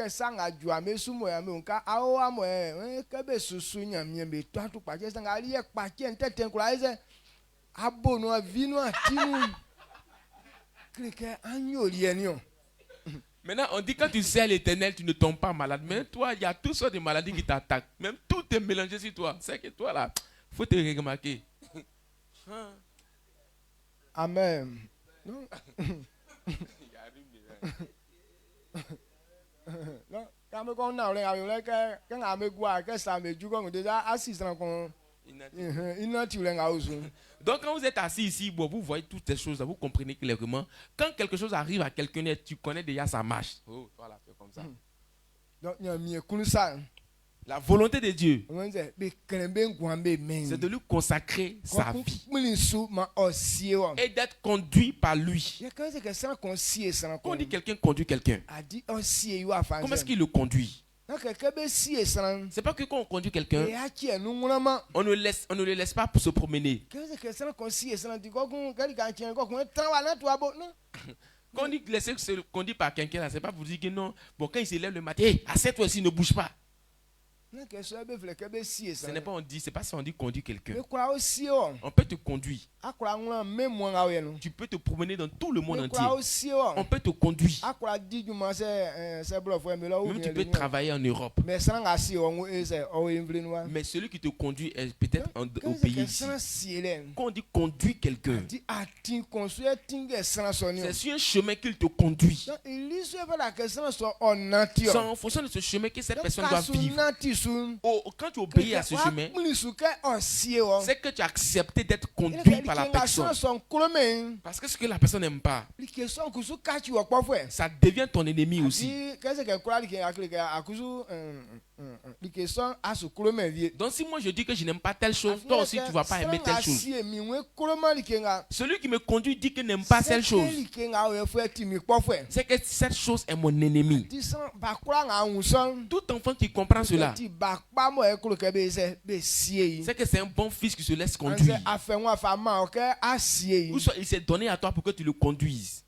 Speaker 1: Maintenant, on dit quand tu sais à l'Éternel, tu ne tombes pas malade. Mais toi, il y a toutes sortes de maladies qui t'attaquent. Même tout est mélangé sur toi. C'est que toi, là, il faut te remarquer.
Speaker 2: Amen.
Speaker 1: Donc quand vous êtes assis ici, bon, vous voyez toutes ces choses, vous comprenez clairement. Quand quelque chose arrive à quelqu'un, tu connais déjà sa marche. Oh, voilà, c'est comme ça. La volonté de Dieu, c'est de lui consacrer sa vie et d'être conduit par lui. Quand on dit quelqu'un conduit quelqu'un, comment est-ce qu'il le conduit? C'est pas que quand on conduit quelqu'un, on ne le laisse pas pour se promener. Quand on dit laisser se conduire par quelqu'un, c'est pas pour dire que non. Bon, quand il se lève le matin, à cette heure-ci, ne bouge pas. Ce n'est pas on dit, c'est pas si on dit conduire quelqu'un. On peut te conduire. Tu peux te promener dans tout le monde entier. On peut te conduire. Même tu peux travailler en Europe. Mais celui qui te conduit est peut-être au pays ici. Quand on dit conduire quelqu'un, c'est sur un chemin qu'il te conduit. C'est en fonction de ce chemin que cette personne doit vivre. Quand tu obéis à ce chemin, c'est que tu as accepté d'être conduit par la personne. Parce que ce que la personne n'aime pas, ça devient ton ennemi aussi. Donc si moi je dis que je n'aime pas telle chose, toi aussi tu ne vas pas aimer telle chose. Celui qui me conduit dit qu'il n'aime pas telle chose. C'est que cette chose est mon ennemi. Tout enfant qui comprend cela, c'est que c'est un bon fils qui se laisse conduire. Ou soit il s'est donné à toi pour que tu le conduises.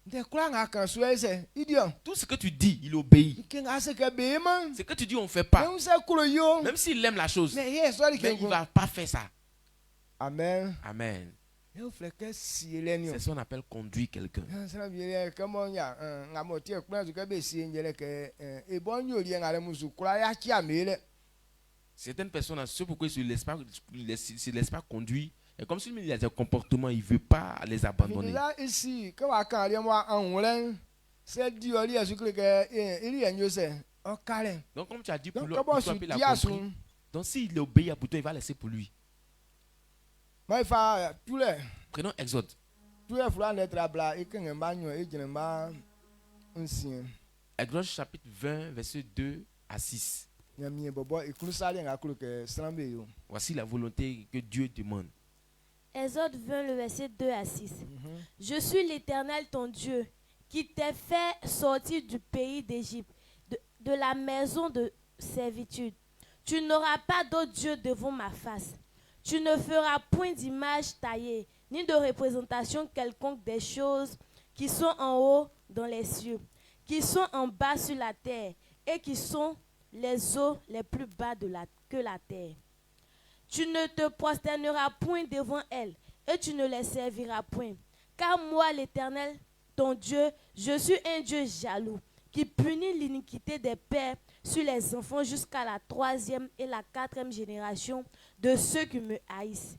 Speaker 1: Tout ce que tu dis, il obéit. Ce que tu dis, on ne fait pas. Même s'il aime la chose, mais il ne va pas faire ça.
Speaker 2: Amen.
Speaker 1: Amen. C'est ce qu'on appelle conduire quelqu'un. Certaines personnes, c'est pourquoi ils ne se laissent pas conduire. Et comme s'il a des comportements, il ne veut pas les abandonner. Donc comme tu as dit pour lui, il a compris. Donc s'il obéit à Bouton, il va laisser pour lui. Prenons Exode. Exode chapitre 20, verset 2 à 6. Voici la volonté que Dieu demande.
Speaker 3: Exode 20, le verset 2 à 6. Je suis l'Éternel ton Dieu, qui t'ai fait sortir du pays d'Égypte, de la maison de servitude. Tu n'auras pas d'autre Dieu devant ma face. Tu ne feras point d'image taillée, ni de représentation quelconque des choses qui sont en haut dans les cieux, qui sont en bas sur la terre, et qui sont les eaux les plus bas que la terre. Tu ne te prosterneras point devant elles, et tu ne les serviras point. Car moi, l'Éternel, ton Dieu, je suis un Dieu jaloux, qui punit l'iniquité des pères sur les enfants jusqu'à la 3e et la 4e génération de ceux qui me haïssent,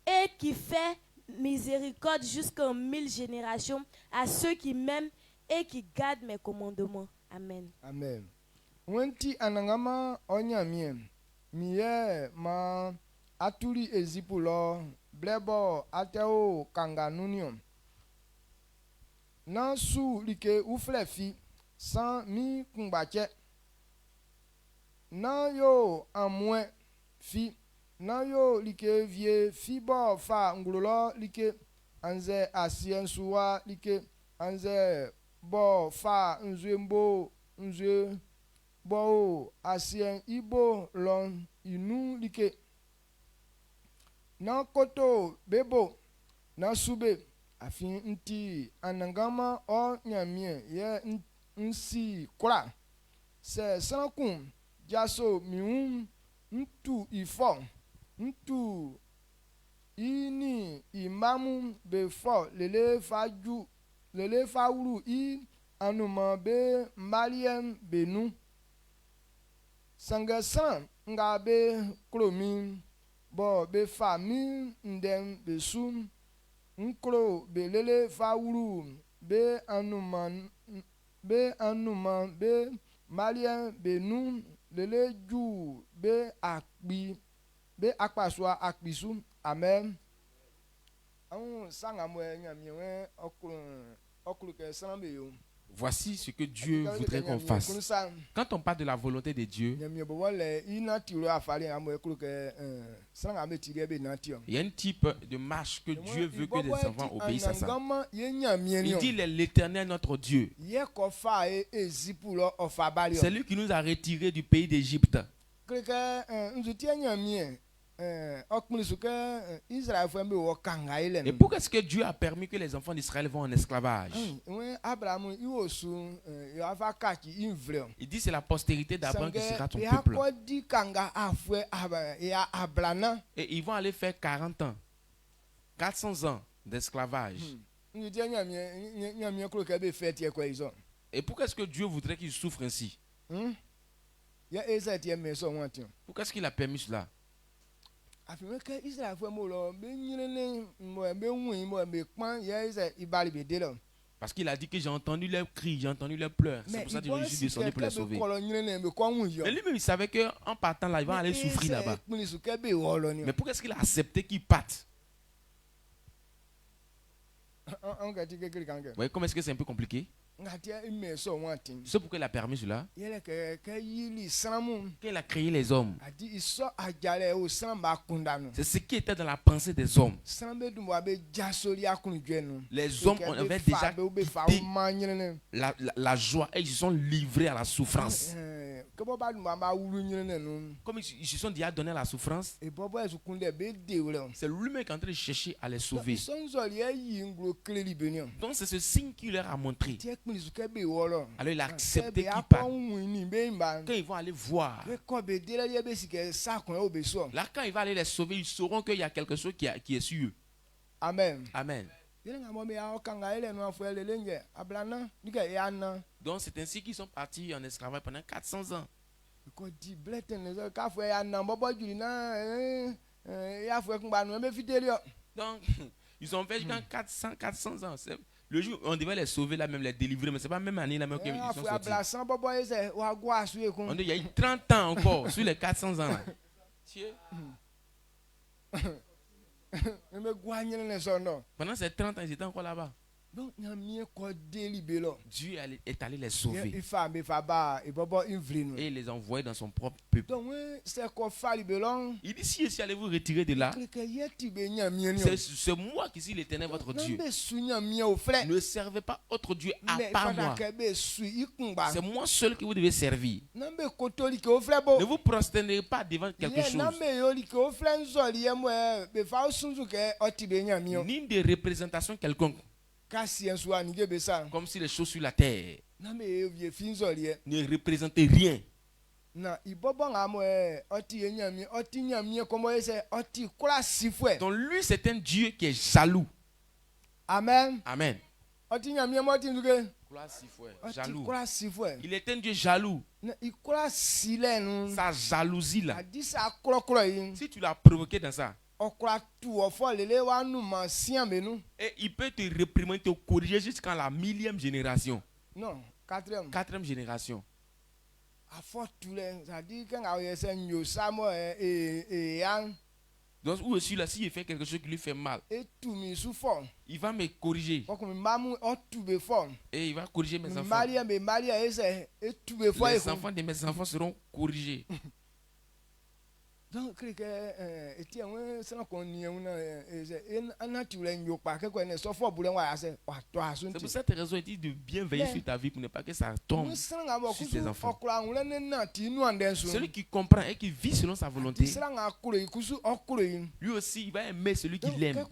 Speaker 3: et qui fait miséricorde jusqu'en 1000 générations à ceux qui m'aiment et qui gardent mes commandements. Amen.
Speaker 2: Amen. Wenti anangama onyamien miye ma atuli ezipulo blebo ateo kanganunium na su like uflefi san mi kumbache na yo amwe fi na yo like vie fi bo fa ngululo like anze asien suwa like anze bo fa nzembo nze bo asien ibo lon inu like na koto bebo na sube afin nti anangama o nyamie ye nsi kura se sanakun jaso miun ntu ifo ntu ini imamu befo lele fawuru I anuma be malien benu sangasan nga be kromi bo be fami ndem be sum nkro be lele fawuru be anuma be malien benu lele ju be akpaswa akpisu. Amen.
Speaker 1: Voici ce que Dieu voudrait qu'on fasse. Quand on parle de la volonté de Dieu, il y a un type de marche que Dieu veut que les enfants obéissent à ça. Il dit l'Éternel notre Dieu. C'est lui qui nous a retirés du pays d'Égypte. Et pourquoi est-ce que Dieu a permis que les enfants d'Israël vont en esclavage? Il dit c'est la postérité d'Abraham qui sera ton peuple. Et ils vont aller faire 40 ans, 400 ans d'esclavage. Et pourquoi est-ce que Dieu voudrait qu'ils souffrent ainsi? Pourquoi est-ce qu'il a permis cela? Parce qu'il a dit que j'ai entendu leurs cris, j'ai entendu leurs pleurs. C'est pour ça que je suis descendu pour les sauver. Mais lui-même, il savait qu'en partant là, il va aller souffrir là-bas. Mais pourquoi est-ce qu'il a accepté qu'il parte? Vous voyez comment est-ce que c'est un peu compliqué? C'est pourquoi il a permis cela. Qu'il a créé les hommes. C'est ce qui était dans la pensée des hommes. Les hommes avaient déjà quitté la joie et ils se sont livrés à la souffrance. Comme ils se sont déjà donné la souffrance, c'est lui-même qui est en train de chercher à les sauver. Donc c'est ce signe qu'il leur a montré. Alors il a accepté qu'ils partent. Quand ils vont aller voir, là quand il va aller les sauver, ils sauront qu'il y a quelque chose qui est sur eux.
Speaker 2: Amen.
Speaker 1: Amen. Donc c'est ainsi qu'ils sont partis en esclavage pendant 400 ans. Donc ils ont fait jusqu'à 400 ans. Le jour où on devait les sauver, là même les délivrer, mais ce n'est pas la même année là même qu'ils sont sortis. On dit, il y a eu 30 ans encore sur les 400 ans là. Pendant ces 30 ans, ils étaient encore là-bas. Dieu est allé les sauver. Et il les a envoyés dans son propre peuple. Il dit, si allez vous retirer de là, c'est moi qui suis l'Éternel votre Dieu. Ne servez pas autre Dieu à part moi. C'est moi seul que vous devez servir. Ne vous prosternez pas devant quelque chose. Ni de représentation quelconque. Comme si les choses sur la terre ne représentaient rien. Donc lui c'est un Dieu qui est jaloux.
Speaker 2: Amen.
Speaker 1: Amen. Jaloux. Il est un Dieu jaloux. Sa jalousie là, si tu l'as provoqué dans ça, et il peut te réprimander, te corriger jusqu'à la 1000e génération.
Speaker 2: Non,
Speaker 1: 4e génération. Donc où est-ce là, s'il fait quelque chose qui lui fait mal, il va me corriger. Et il va corriger mes enfants. Les enfants de mes enfants seront corrigés.
Speaker 2: Donc, c'est
Speaker 1: pour cette raison, il dit de bien veiller sur ta vie pour ne pas que ça tombe sur tes enfants. Celui qui comprend et qui vit selon sa volonté, lui aussi, il va aimer celui qui l'aime.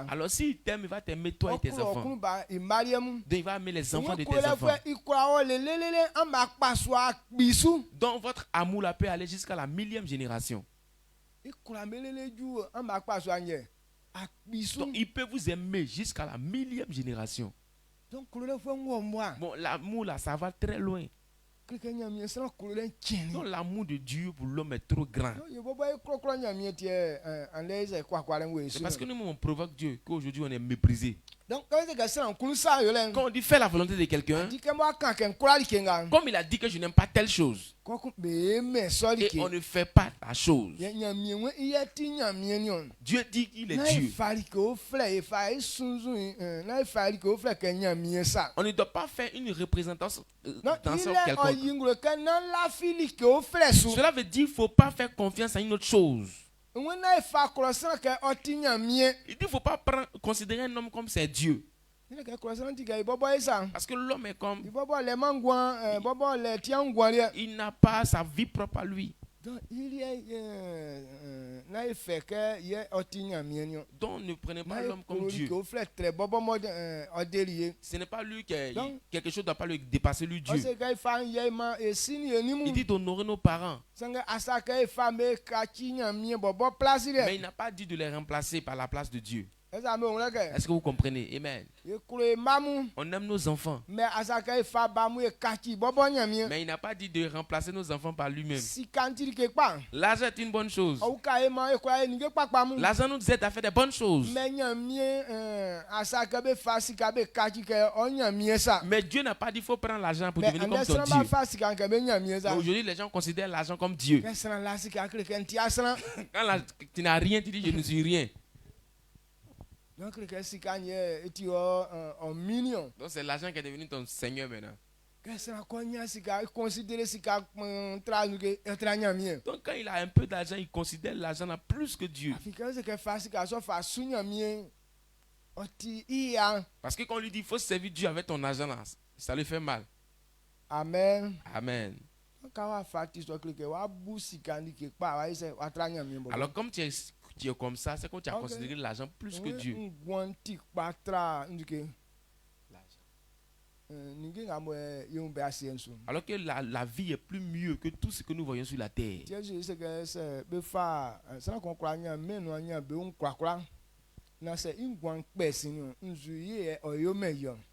Speaker 1: Alors, s'il t'aime, il va t'aimer toi et tes enfants. Donc, il va aimer les enfants de tes enfants. Donc, votre amour là peut aller jusqu'à la 1000e génération. Donc, il peut vous aimer jusqu'à la 1000e génération. Bon, l'amour là, ça va très loin. Donc, l'amour de Dieu pour l'homme est trop grand. C'est parce que nous, on provoque Dieu qu'aujourd'hui on est méprisé.
Speaker 2: Donc,
Speaker 1: quand on dit faire la volonté de quelqu'un, comme il a dit que je n'aime pas telle chose, et on ne fait pas la chose, Dieu dit qu'il est Dieu. On ne doit pas faire une représentation quelconque. Cela veut dire qu'il ne faut pas faire confiance à une autre chose. Il dit qu'il ne faut pas considérer un homme comme c'est Dieu. Parce que l'homme est comme... Il n'a pas sa vie propre à lui. Donc ne prenez pas l'homme comme Dieu. Ce n'est pas lui qui est, quelque chose ne doit pas lui dépasser lui Dieu. Il dit d'honorer nos parents. Mais il n'a pas dit de les remplacer par la place de Dieu. Est-ce que vous comprenez? Amen. On aime nos enfants. Mais il n'a pas dit de remplacer nos enfants par lui-même. L'argent est une bonne chose. L'argent nous aide à faire des bonnes choses. Mais Dieu n'a pas dit qu'il faut prendre l'argent pour devenir comme ton Dieu. Aujourd'hui, les gens considèrent l'argent comme Dieu. Quand tu n'as rien, tu dis je ne suis rien. Donc c'est l'argent qui est devenu ton Seigneur maintenant. Donc quand il a un peu d'argent, il considère l'argent plus que Dieu. Parce que quand on lui dit il faut servir Dieu avec ton argent là, ça lui fait mal.
Speaker 2: Amen.
Speaker 1: Amen. Alors comme tu es comme ça, c'est quand tu as considéré l'argent plus que Dieu. Alors que la vie est plus mieux que tout ce que nous voyons sur la terre.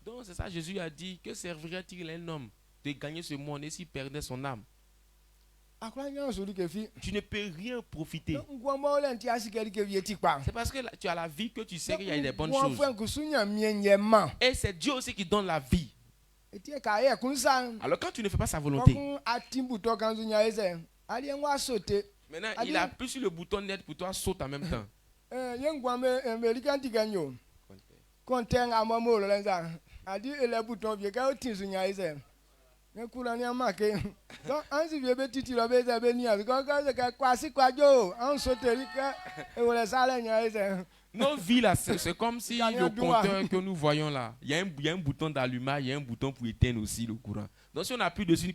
Speaker 1: Donc c'est ça Jésus a dit, que servirait-il un homme de gagner ce monde et s'il perdait son âme? Tu ne peux rien profiter. C'est parce que tu as la vie que tu sais qu'il y a des bonnes choses. Et c'est Dieu aussi qui donne la vie. Alors quand tu ne fais pas sa volonté, maintenant il appuie sur le bouton net pour toi, saute en même temps. Nos vies là, c'est comme si le compteur que nous voyons là, il y a un bouton d'allumage, il y a un bouton pour éteindre aussi le courant. Donc si on appuie dessus,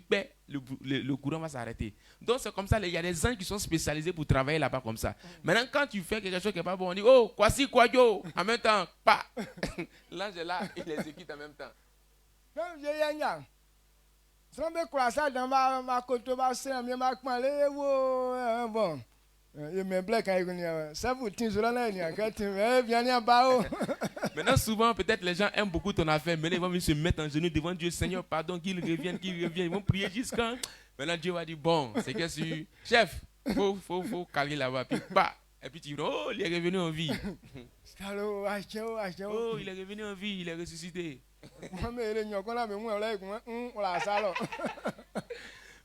Speaker 1: le courant va s'arrêter. Donc c'est comme ça, il y a des gens qui sont spécialisés pour travailler là-bas comme ça. Maintenant quand tu fais quelque chose qui n'est pas bon, on dit oh, quoi si quoi yo, en même temps, pas. L'ange est là, il les équipe en même temps. Maintenant souvent peut-être les gens aiment beaucoup ton affaire, mais ils vont se mettre en genoux devant Dieu, Seigneur pardon, qu'il revienne, ils vont prier jusqu'à maintenant Dieu va dire bon, c'est que si chef, faut caler là-bas, puis pas, et puis tu dis oh il est revenu en vie. Oh il est revenu en vie, il est ressuscité.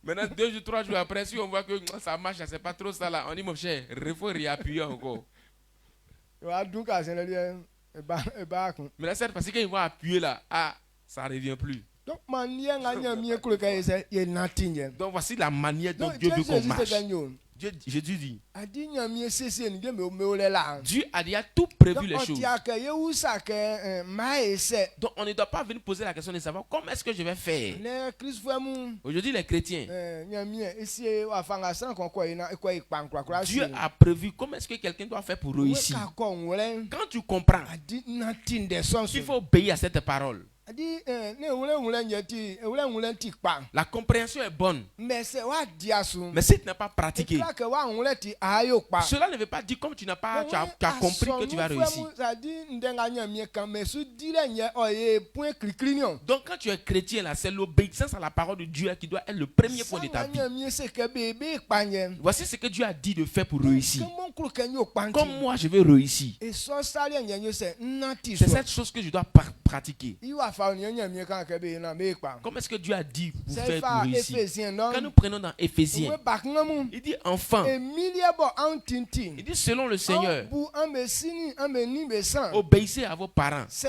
Speaker 1: Maintenant 2 jours, 3 jours après, si on voit que ça marche, c'est pas trop ça là, on dit mon cher, il faut réappuyer encore. Mais là c'est parce qu'ils vont appuyer là, ça revient plus.
Speaker 2: Donc
Speaker 1: voici la manière dont Dieu veut qu'on marche. Jésus dit, Dieu a déjà tout prévu les choses. Donc on ne doit pas venir poser la question de savoir comment est-ce que je vais faire. Aujourd'hui les chrétiens, Dieu a prévu comment est-ce que quelqu'un doit faire pour réussir. Quand tu comprends qu'il faut obéir à cette parole, la compréhension est bonne. Mais si tu n'as pas pratiqué, cela ne veut pas dire comme tu n'as pas tu as compris que tu vas réussir. Donc quand tu es chrétien là, c'est l'obéissance à la parole de Dieu qui doit être le premier point de ta vie. Voici ce que Dieu a dit de faire pour réussir. Comme moi je veux réussir, c'est cette chose que je dois pratiquer. Comment est-ce que Dieu a dit pour faire pour réussir? Quand nous prenons dans Éphésiens, il dit enfin, il dit selon le Seigneur, obéissez à vos parents. Si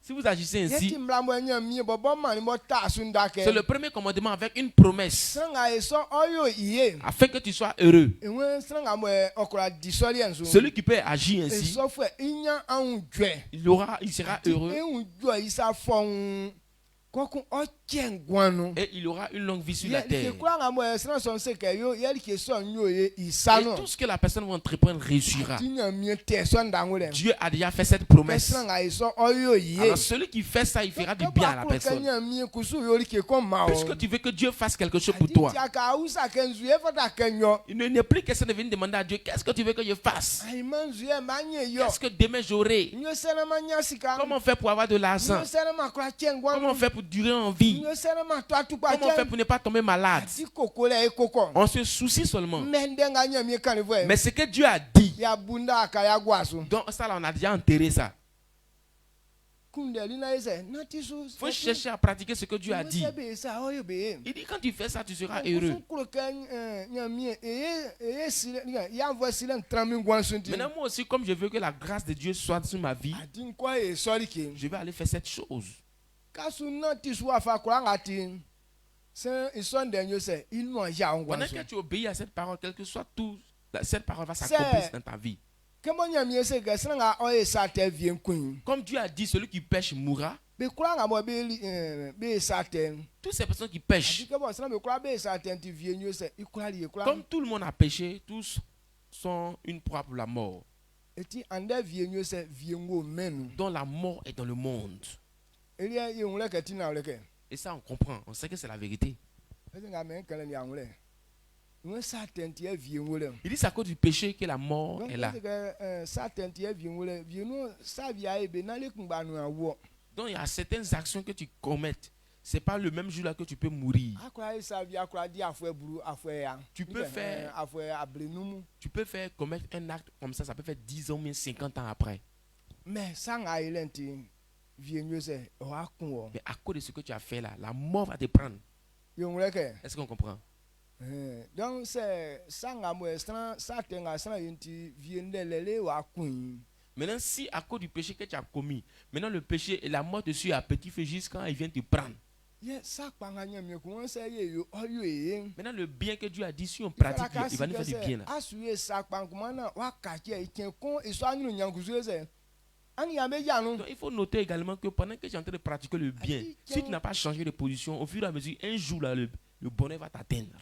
Speaker 1: vous agissez ainsi, c'est le premier commandement avec une promesse afin que tu sois heureux. Celui qui peut agir ainsi, il sera heureux. Et il aura une longue vie sur la terre. Et tout ce que la personne va entreprendre réussira. Dieu a déjà fait cette promesse. Alors celui qui fait ça, il fera du bien à la personne. Puisque tu veux que Dieu fasse quelque chose pour toi, il n'est plus question de venir demander à Dieu, qu'est-ce que tu veux que je fasse? Qu'est-ce que demain j'aurai? Comment faire pour avoir de l'argent? Comment faire pour durer en vie? Comment faire pour ne pas tomber malade? On se soucie seulement. Mais ce que Dieu a dit, donc ça là, on a déjà enterré ça. Il faut chercher à pratiquer ce que Dieu a dit. Il dit quand tu fais ça, tu seras heureux. Maintenant moi aussi, comme je veux que la grâce de Dieu soit sur ma vie, je vais aller faire cette chose. Pendant que tu obéis à cette parole, quel que soit tout, cette parole va s'accomplir dans ta vie. Comme Dieu a dit, celui qui pêche mourra. Toutes ces personnes qui pêchent, comme tout le monde a péché, tous sont une proie pour la mort. Dont la mort est dans le monde. Et ça on comprend, on sait que c'est la vérité. Il dit c'est à cause du péché que la mort est là. Donc il y a certaines actions que tu commets. C'est pas le même jour là que tu peux mourir. Tu peux faire commettre un acte comme ça peut faire 10 ans, mais 50 ans après. Mais à cause de ce que tu as fait là, la mort va te prendre. Est-ce qu'on comprend? Donc maintenant, si à cause du péché que tu as commis, maintenant le péché et la mort te suit à petit feu jusqu'à il vient te prendre. Maintenant le bien que Dieu a dit, si on pratique, il va nous faire du bien là. Donc, il faut noter également que pendant que tu es en train de pratiquer le bien, si tu n'as pas changé de position, au fur et à mesure, un jour là, le bonheur va t'atteindre.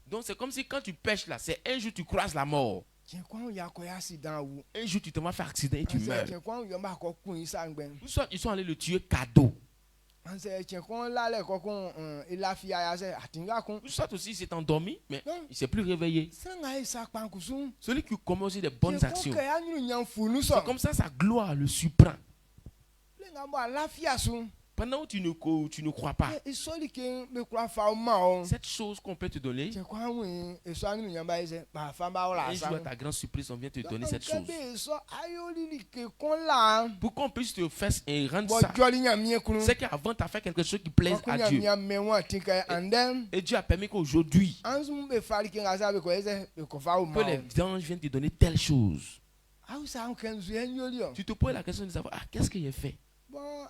Speaker 1: Donc c'est comme si quand tu pêches là, c'est un jour tu croises la mort. Un jour tu te vas faire accident et tu meurs. Ou soit ils sont allés le tuer cadeau. Ou soit aussi il s'est endormi, mais il ne s'est plus réveillé. Celui qui commet aussi des bonnes actions, c'est comme ça sa gloire le surprend. Pendant où tu ne crois pas, cette chose qu'on peut te donner, un jour à ta grande surprise, on vient te donner cette chose. Pour qu'on puisse te faire et rendre ça, c'est qu'avant tu as fait quelque chose qui plaise à Dieu. Et Dieu a permis qu'aujourd'hui, que les anges viennent te donner telle chose. Tu te poses la question de savoir, qu'est-ce que j'ai fait? Toi,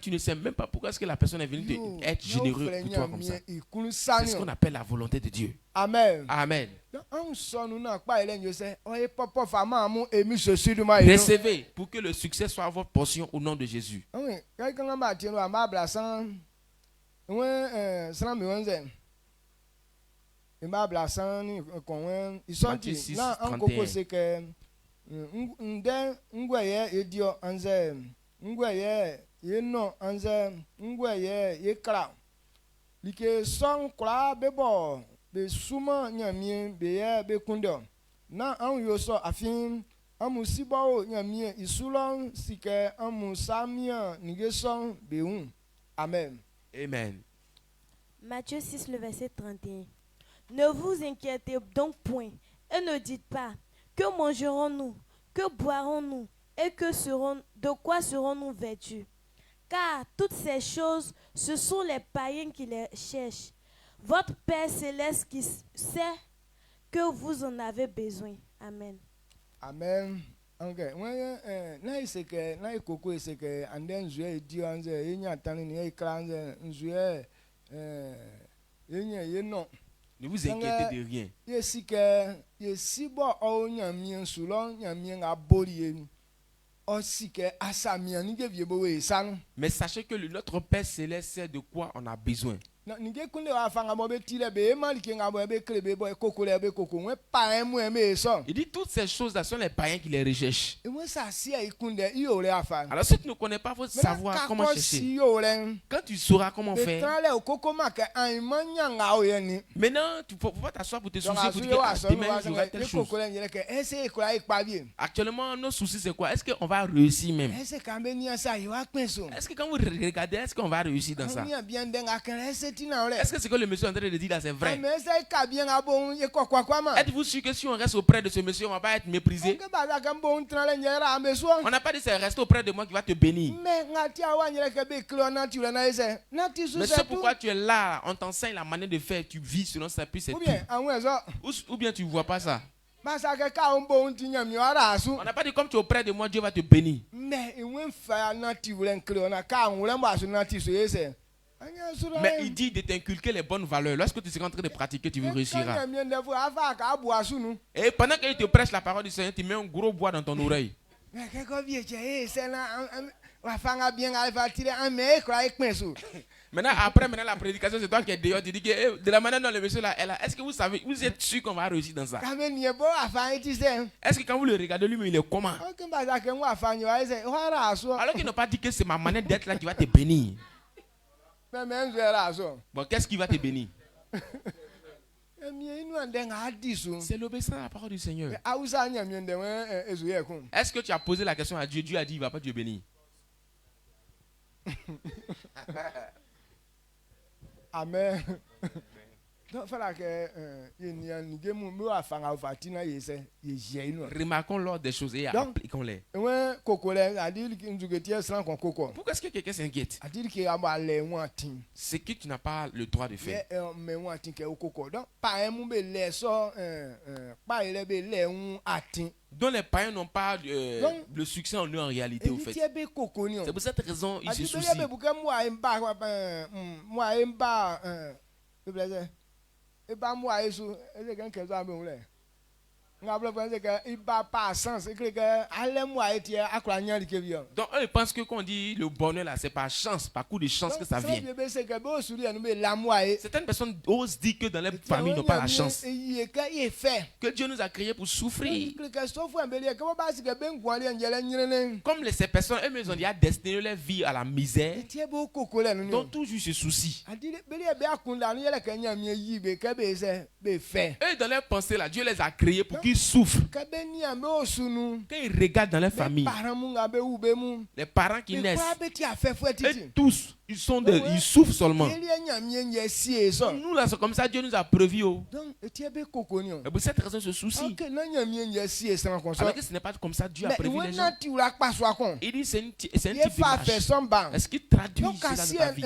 Speaker 1: tu ne sais même pas pourquoi est-ce que la personne est venue être généreuse pour toi comme ça. C'est ce qu'on appelle la volonté de Dieu.
Speaker 2: Amen.
Speaker 1: Amen.
Speaker 2: Recevez
Speaker 1: pour que le succès soit votre portion au nom de Jésus. Matthieu 6, 31.
Speaker 2: Ngweye edio anze ngweye yeno anze ngweye yekra like song kra bebo be suma nyamie be ye be kundo na an yo so afin amusibo nyamie isulon sike amusamia nigeson beun. Amen.
Speaker 1: Amen.
Speaker 3: Matthieu 6, le verset 31. Ne vous inquiétez donc point et ne dites pas: que mangerons-nous? Que boirons-nous? Et de quoi serons-nous vêtus? Car toutes ces choses, ce sont les païens qui les cherchent. Votre Père céleste qui sait que vous en avez besoin. Amen.
Speaker 2: Amen. Okay. Na iseke na ikoko iseke anden zue dio anze enya tani ni ekranze nzue enya yeno.
Speaker 1: Ne vous inquiétez de rien. Mais sachez que notre Père céleste sait de quoi on a besoin. Il dit toutes ces choses-là sont les païens qui les recherchent. Alors si tu ne connais pas, il faut savoir comment chercher. Quand tu sauras comment faire, maintenant tu ne peux pas t'asseoir pour te soucier pour dire demain j'aurai telle chose. Actuellement nos soucis c'est quoi? Est-ce qu'on va réussir même? Est-ce que quand vous regardez, est-ce qu'on va réussir dans ça? Est-ce que ce que le monsieur est en train de dire là c'est vrai? Êtes-vous sûr que si on reste auprès de ce monsieur, on ne va pas être méprisé? On n'a pas dit c'est rester auprès de moi qui va te bénir. Mais c'est pourquoi tu es là, on t'enseigne la manière de faire, tu vis selon sa puissance. Ou bien tu ne vois pas ça. On n'a pas dit comme tu es auprès de moi, Dieu va te bénir. Mais il dit de t'inculquer les bonnes valeurs. Lorsque tu seras en train de pratiquer, tu réussiras. Et pendant qu'il te prêche la parole du Seigneur, tu mets un gros bois dans ton oreille. Maintenant, après la prédication, c'est toi qui es dehors. Tu dis que de la manière dont le monsieur là est là, est-ce que vous savez, vous êtes sûr qu'on va réussir dans ça? Est-ce que quand vous le regardez, lui, il est comment? Alors qu'il n'a pas dit que c'est ma manière d'être là qui va te bénir. Bon, qu'est-ce qui va te bénir? C'est l'obéissance à la parole du Seigneur. Est-ce que tu as posé la question à Dieu? Dieu a dit il ne va pas te bénir.
Speaker 2: Amen.
Speaker 1: Remarquons l'ordre des choses et appliquons-les. Pourquoi est-ce que quelqu'un s'inquiète? C'est que tu n'as pas le droit de faire. Dont les païens n'ont pas le succès en eux en réalité au fait. C'est pour cette raison ils se soucient. Donc eux ils pensent que quand on dit le bonheur là, c'est par chance, par coup de chance que ça vient. Certaines personnes osent dire que dans les familles n'ont pas la chance. Que Dieu nous a créés pour souffrir. Comme ces personnes, eux ils ont déjà destiné leur vie à la misère. Donc toujours se soucient. Eux dans leur pensée là, Dieu les a créés pour qu'ils souffrent. Quand ils regardent dans leur famille, les parents qui naissent, et tous, ils souffrent seulement. Nous là, c'est comme ça, Dieu nous a prévu. Et pour cette raison, ce souci. Alors que ce n'est pas comme ça, Dieu a prévu les gens. Il dit c'est un type d'image. Est-ce qu'il traduit cela dans ta vie?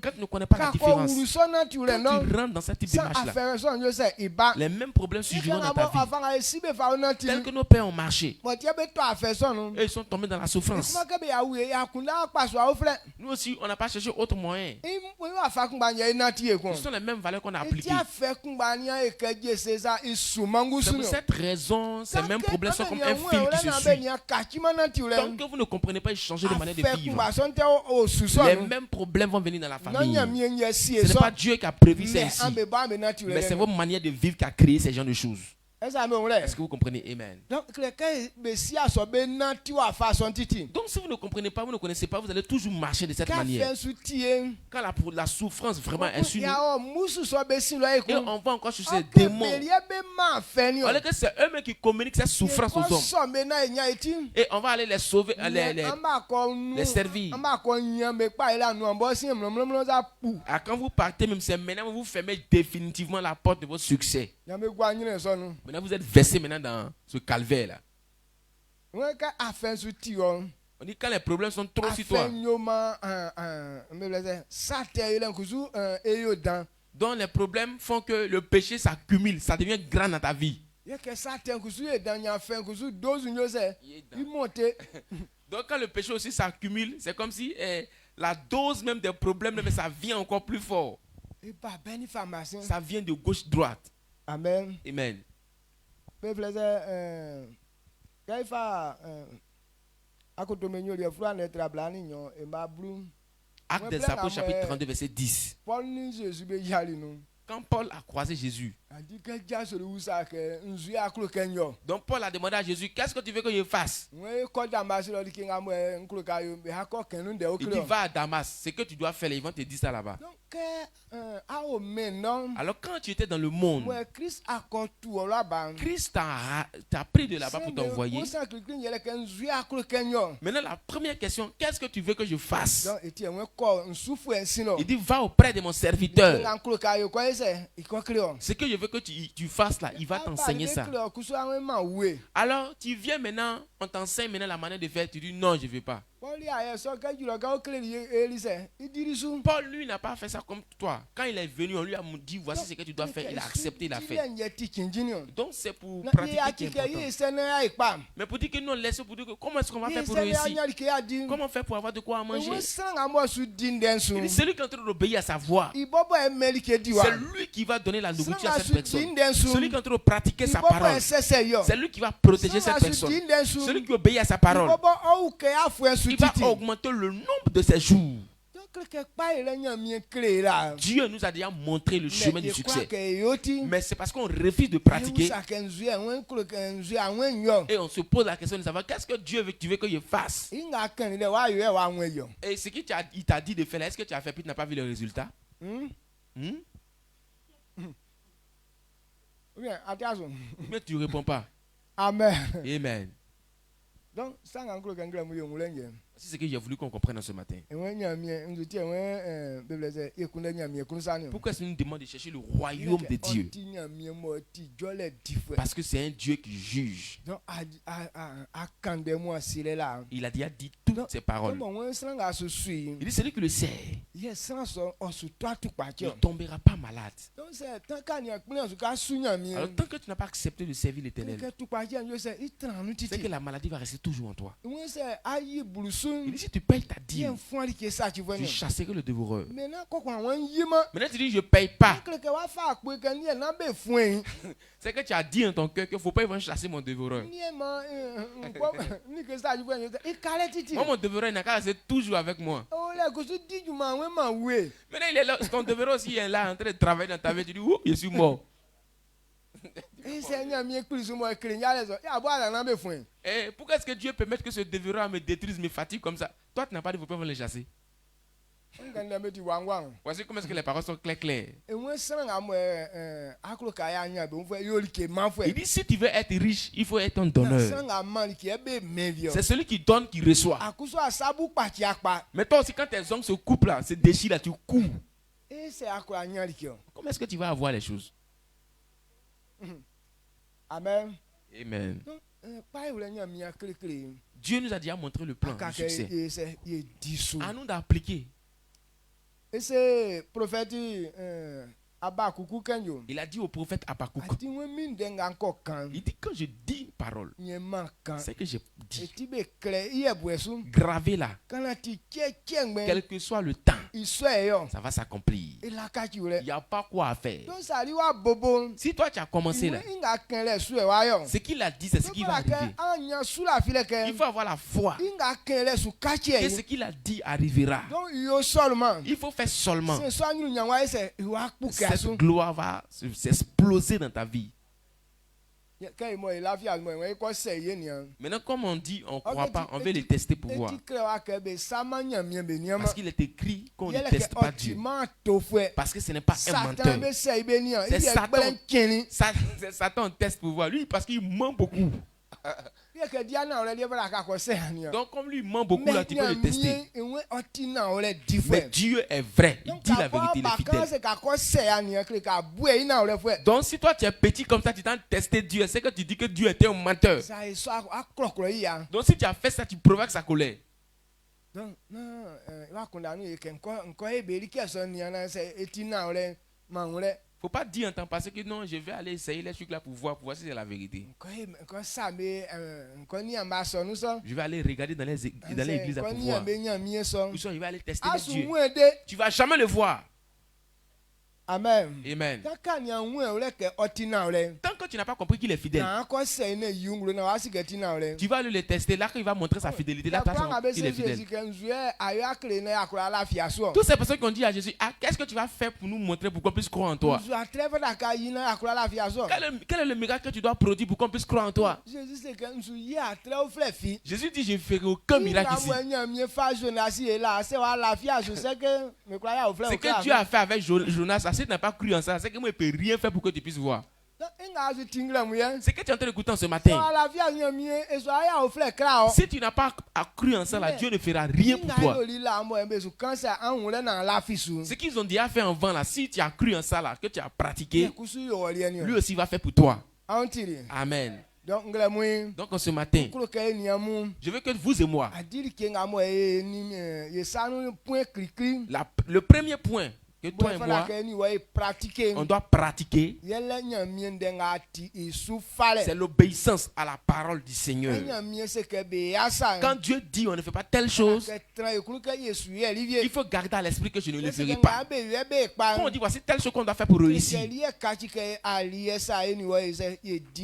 Speaker 1: Quand tu ne connais pas la différence, quand tu rentres dans ce type d'image là, les mêmes problèmes surgiront dans ta vie. Tel que nos pères ont marché. Et ils sont tombés dans la souffrance. Nous aussi, on n'a pas cherché autre moyen. Ce sont les mêmes valeurs qu'on a appliquées. C'est pour cette raison, ces mêmes problèmes sont comme un fil qui se suit. Tant que vous ne comprenez pas et changez de manière de vivre, les mêmes problèmes vont venir dans la famille. Ce n'est pas Dieu qui a prévu ça ici, mais c'est votre manière de vivre qui a créé ces genres de choses. Est-ce que vous comprenez? Amen. Donc si vous ne comprenez pas, vous ne connaissez pas, vous allez toujours marcher de cette manière. Quand la souffrance vraiment est sur nous, et on va encore sur ces démons, alors que c'est eux-mêmes qui communiquent cette souffrance aux hommes. Et on va aller les sauver, les servir. Quand vous partez, même c'est maintenant vous fermez définitivement la porte de votre succès. Maintenant vous êtes versé maintenant dans ce calvaire là. On dit quand les problèmes sont trop sur toi, donc les problèmes font que le péché s'accumule, ça devient grand dans ta vie. Donc quand le péché aussi s'accumule, c'est comme si la dose même des problèmes, mais ça vient encore plus fort. Ça vient de gauche-droite.
Speaker 2: Amen.
Speaker 1: Amen. Actes des Apôtres chapitre 32 verset 10. Quand Paul a croisé Jésus, donc Paul a demandé à Jésus, qu'est-ce que tu veux que je fasse? Il dit, va à Damas, c'est que tu dois faire, ils vont te dire ça là-bas. Alors quand tu étais dans le monde, Christ t'a pris de là-bas pour t'envoyer. Maintenant la première question, qu'est-ce que tu veux que je fasse? Il dit, va auprès de mon serviteur. Ce que je veux que tu fasses là, il va t'enseigner ça. Alors tu viens maintenant, on t'enseigne maintenant la manière de faire, tu dis non, je ne veux pas. Paul, lui, n'a pas fait ça comme toi. Quand il est venu, on lui a dit, voici ce que tu dois faire. Il a accepté, il a fait. Donc, c'est pour pratiquer qui est important. Mais pour dire que non, laissez pour dire que comment est-ce qu'on va faire pour réussir? Comment faire pour avoir de quoi manger? Il dit, celui qui est en train d'obéir à sa voix, c'est lui qui va donner la nourriture à cette personne. Celui qui est en train de pratiquer sa parole, c'est lui qui va protéger cette personne. Celui qui obéit à sa parole, il va augmenter le nombre de ses jours. Dieu nous a déjà montré le chemin du succès. Mais c'est parce qu'on refuse de pratiquer. Et on se pose la question de savoir qu'est-ce que Dieu veut, tu veux que je fasse. Et ce qu'il t'a dit de faire, est-ce que tu as fait puis tu n'as pas vu le résultat? Mais tu ne réponds pas.
Speaker 2: Amen.
Speaker 1: Amen.
Speaker 2: Donc,
Speaker 1: c'est ce que j'ai voulu qu'on comprenne ce matin. Pourquoi est-ce qu'il nous demande de chercher le royaume de Dieu? Parce que c'est un Dieu qui juge. Il a déjà dit toutes ces paroles. Il dit celui qui le sait ne tombera pas malade. Alors tant que tu n'as pas accepté de servir l'Éternel, c'est que la maladie va rester toujours en toi. Il dit si tu payes ta dîme, tu chasseras le dévoreur. Maintenant tu dis je ne paye pas. C'est que tu as dit en ton cœur qu'il ne faut pas even chasser mon dévoreur. Moi mon dévoreur il n'a qu'à rester toujours avec moi. Maintenant il est là, ton dévoreur aussi est là en train de travailler dans ta vie. Tu dis ouh, je suis mort. Et pourquoi est-ce que Dieu permet que ce dévoreur me détruise, me fatigue comme ça? Toi, tu n'as pas dit qu'il faut pas les chasser. Voici comment est-ce que les paroles sont claires. Il dit si tu veux être riche, il faut être un donneur. C'est celui qui donne qui reçoit. Mais toi aussi, quand tes ongles se coupent là, se déchirent là, tu cours. Comment est-ce que tu vas avoir les choses?
Speaker 2: Amen.
Speaker 1: Amen. Dieu nous a déjà montré le plan du succès. À nous d'appliquer.
Speaker 2: Et c'est prophète
Speaker 1: Il a dit au prophète Habakkuk. Il dit quand je dis une parole, c'est que j'ai dit. Gravez là. Quel que soit le temps, ça va s'accomplir. Il n'y a pas quoi à faire. Si toi tu as commencé là, ce qu'il a dit, c'est ce qui va arriver. Il faut avoir la foi que ce qu'il a dit arrivera. Il faut faire seulement. Cette gloire va s'exploser dans ta vie. Maintenant, comme on dit, on ne croit pas, on veut les tester pour voir. Parce qu'il est écrit qu'on ne teste pas Dieu. Parce que ce n'est pas un menteur. C'est Satan teste pour voir. Lui, parce qu'il ment beaucoup. Donc comme lui ment beaucoup là, tu peux le tester. Mais Dieu est vrai, il dit la vérité, il est fidèle. Donc si toi tu es petit comme ça, tu t'as testé Dieu, c'est que tu dis que Dieu était un menteur. Donc si tu as fait ça, tu provoques sa colère. Faut pas dire en temps passé que non, je vais aller essayer les trucs là pour voir si c'est la vérité. Je vais aller regarder dans les églises là pour voir. Ou soit je vais aller tester Dieu. Tu vas jamais le voir.
Speaker 2: Amen.
Speaker 1: Amen. Tant que tu n'as pas compris qu'il est fidèle, tu vas le tester. Là, quand il va montrer sa fidélité, là, qu'il est fidèle. Toutes ces personnes qui ont dit à Jésus, qu'est-ce que tu vas faire pour nous montrer pour qu'on puisse croire en toi? Quel est le miracle que tu dois produire pour qu'on puisse croire en toi? Jésus dit, je ne ferai aucun miracle ici. Ce que Dieu a fait avec Jonas, si tu n'as pas cru en ça, c'est que moi, je ne peux rien faire pour que tu puisses voir. C'est que tu es en train d'écouter ce matin. Si tu n'as pas cru en ça, là, Dieu ne fera rien pour toi. Ce qu'ils ont déjà fait en vent, là, si tu as cru en ça, là, que tu as pratiqué, lui aussi va faire pour toi. Amen. Donc ce matin, je veux que vous et moi, le premier point que toi et moi, on doit pratiquer, c'est l'obéissance à la parole du Seigneur. Quand Dieu dit on ne fait pas telle chose, il faut garder à l'esprit que je ne le ferai pas. Quand on dit voici telle chose qu'on doit faire pour réussir,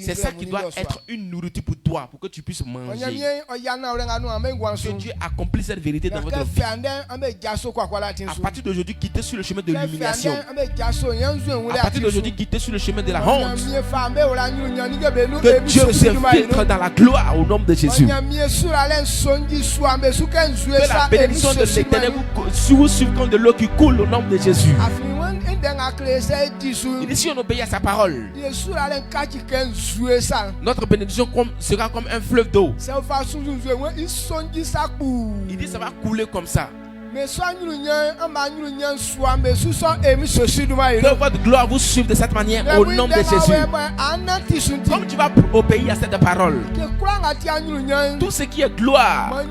Speaker 1: c'est ça qui doit être une nourriture pour toi, pour que tu puisses manger. Que Dieu accomplisse cette vérité dans votre vie. À partir d'aujourd'hui, quittez sur le chemin de l'humiliation. À partir d'aujourd'hui, quittez sur le chemin de la honte. Que Dieu se filtre dans la gloire au nom de Jésus. Que la bénédiction de l'Éternel vous suive comme de l'eau qui coule au nom de Jésus. Il dit si on obéit à sa parole, notre bénédiction sera comme un fleuve d'eau. Il dit ça va couler comme ça. Que votre gloire vous suive de cette manière au nom de Jésus. Comme tu vas obéir à cette parole, tout ce qui est gloire,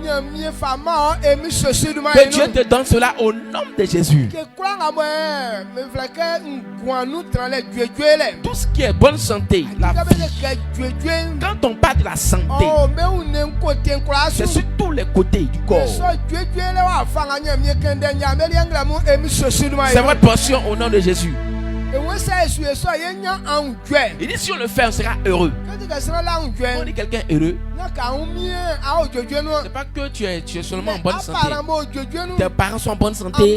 Speaker 1: que Dieu te donne cela au nom de Jésus. Tout ce qui est bonne santé, la vie. Quand on parle de la santé, c'est sur tous les côtés du corps. C'est votre portion au nom de Jésus. Il dit si on le fait, on sera heureux. On dit quelqu'un heureux, c'est pas que tu es seulement en bonne santé. Tes parents sont en bonne santé,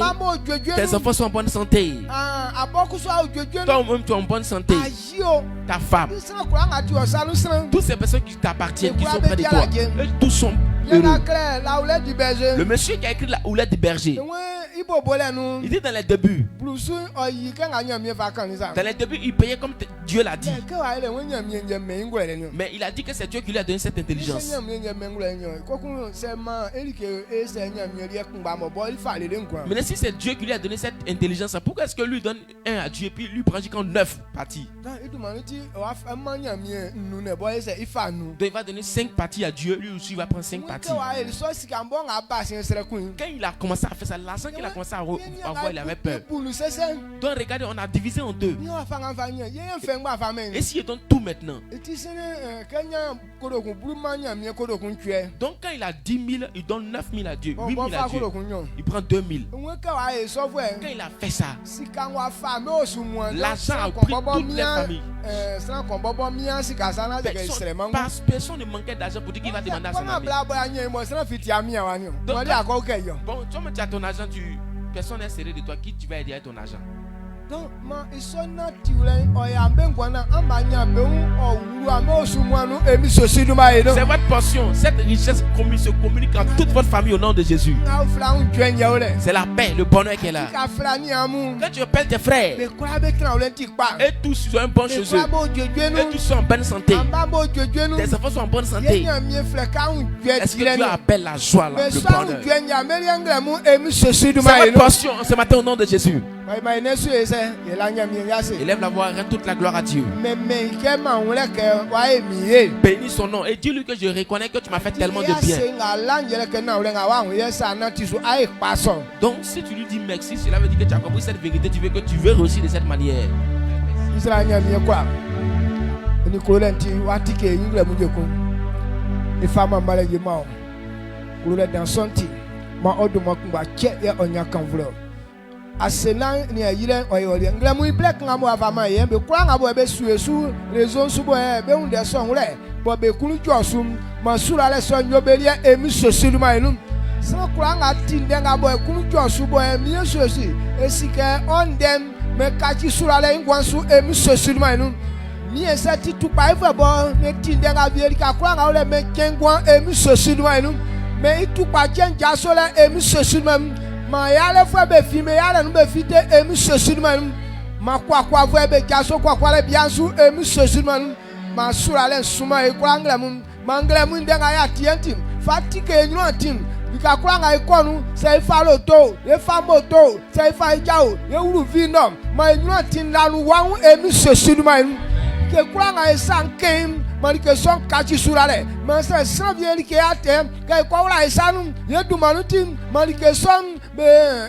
Speaker 1: tes enfants sont en bonne santé, toi-même tu es en bonne santé, ta femme, toutes ces personnes qui t'appartiennent, qui sont près de toi, tous sont heureux. Le monsieur qui a écrit la houlette du berger, il dit dans les débuts, il payait comme Dieu l'a dit. Mais il a dit que c'est Dieu qui lui a donné cette intelligence. Mais si c'est Dieu qui lui a donné cette intelligence, pourquoi est-ce que lui donne un à Dieu et puis lui prend quand 9 parties? Donc il va donner 5 parties à Dieu, lui aussi il va prendre 5 parties. Quand il a commencé à faire ça, l'argent qu'il a commencé à voir, il avait peur. Donc regardez, on a divisé en deux. Et si je donne tout maintenant? Donc quand il a 10 000, il donne 9 000 à Dieu, 8 000 à Dieu. Il prend 2 000. Quand il a fait ça, l'argent a pris toutes les familles. Personne ne manquait d'argent pour dire qu'il va demander à son ami. Bon, tu as ton argent, personne n'est serré de toi. Qui tu vas aider à ton argent? C'est votre portion. Cette richesse se communique à toute votre famille au nom de Jésus. C'est la paix, le bonheur qui est là. Quand tu appelles tes frères, et tous sont un bon chez eux, et tous sont en bonne santé, tes enfants sont en bonne santé, est-ce que Dieu appelle la joie, le bonheur? C'est votre portion ce matin au nom de Jésus. Élève la voix, rends toute la gloire à Dieu. Bénis son nom et dis-lui que je reconnais que tu m'as fait tellement de bien. Donc si tu lui dis merci, cela veut dire que tu as compris cette vérité, tu veux que tu veux réussir de cette manière.
Speaker 2: Aselan ni ayile oyole nglemu black ngamo avama ye be kwa ngabo be suesu raison subo e be unde songle bo be kunu josum masura le so nyobelia emi sosiluma enum so kwa ngati ndenga bo kunu josubo e mi sosi esike ondem me kachi sura le ngwansu emi sosiluma enum mi esati tupa ifa bo me tindenga bieli ka kwa ngawle me kengwan emi sosiluma enum me itupa jenja so le emi sosiluma ma yale fwa be fi me yale no be fite emi sosilman ma kwa fwa be jaso kwa le biansu emi sosilman ma sura le suma e kwa nglem manglem ndenga ya tientim fatike enyu antim bika kwa nga ikonu se fa loto e fa moto se fa ijao e wuru vinom ma enyu antim lanu wan emi sosilman ke kwa nga esankem malike son kachi surale mansa sanvie like ate kai kwala isanum yedumanutim malike son be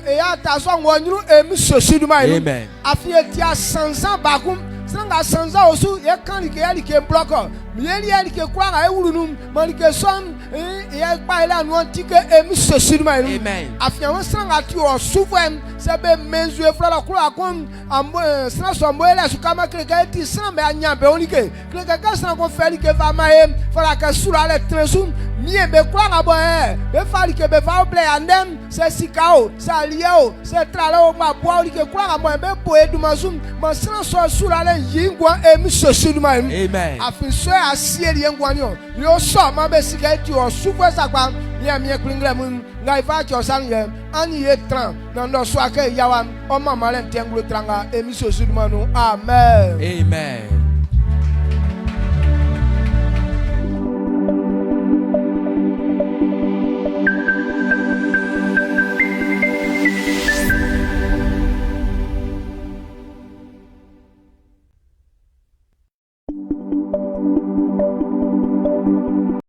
Speaker 2: e ata son wonru emi sosiduma ilu afie tia sansan bakum sanga sansa osu ye kan like bloko mieli like kwala ewurunum malike son e pa ila nu antike emi sosiduma ilu afie won sanga ti osufem sebe menzu e flora kula kon ambo sna sombo ele sukama kreka ti sanbe anyambe onike kreka ka san ko feli ke va maye fala ka sura le tresum mie be kwa ngabo be fali ke be va ble andem se sikao sa lieo se tralo ma boa ke kwa ngabo be po edumasum ma sna so sura le yingwa emi sosiduma amen afiso asie le yingwa ni yo so ma be sika ti o sufo sakwa mie klingle mun ngai va cho san ye ani ye tran na ndo so aka yawa o mama le ntengulu tranga emi sosiduma no amen.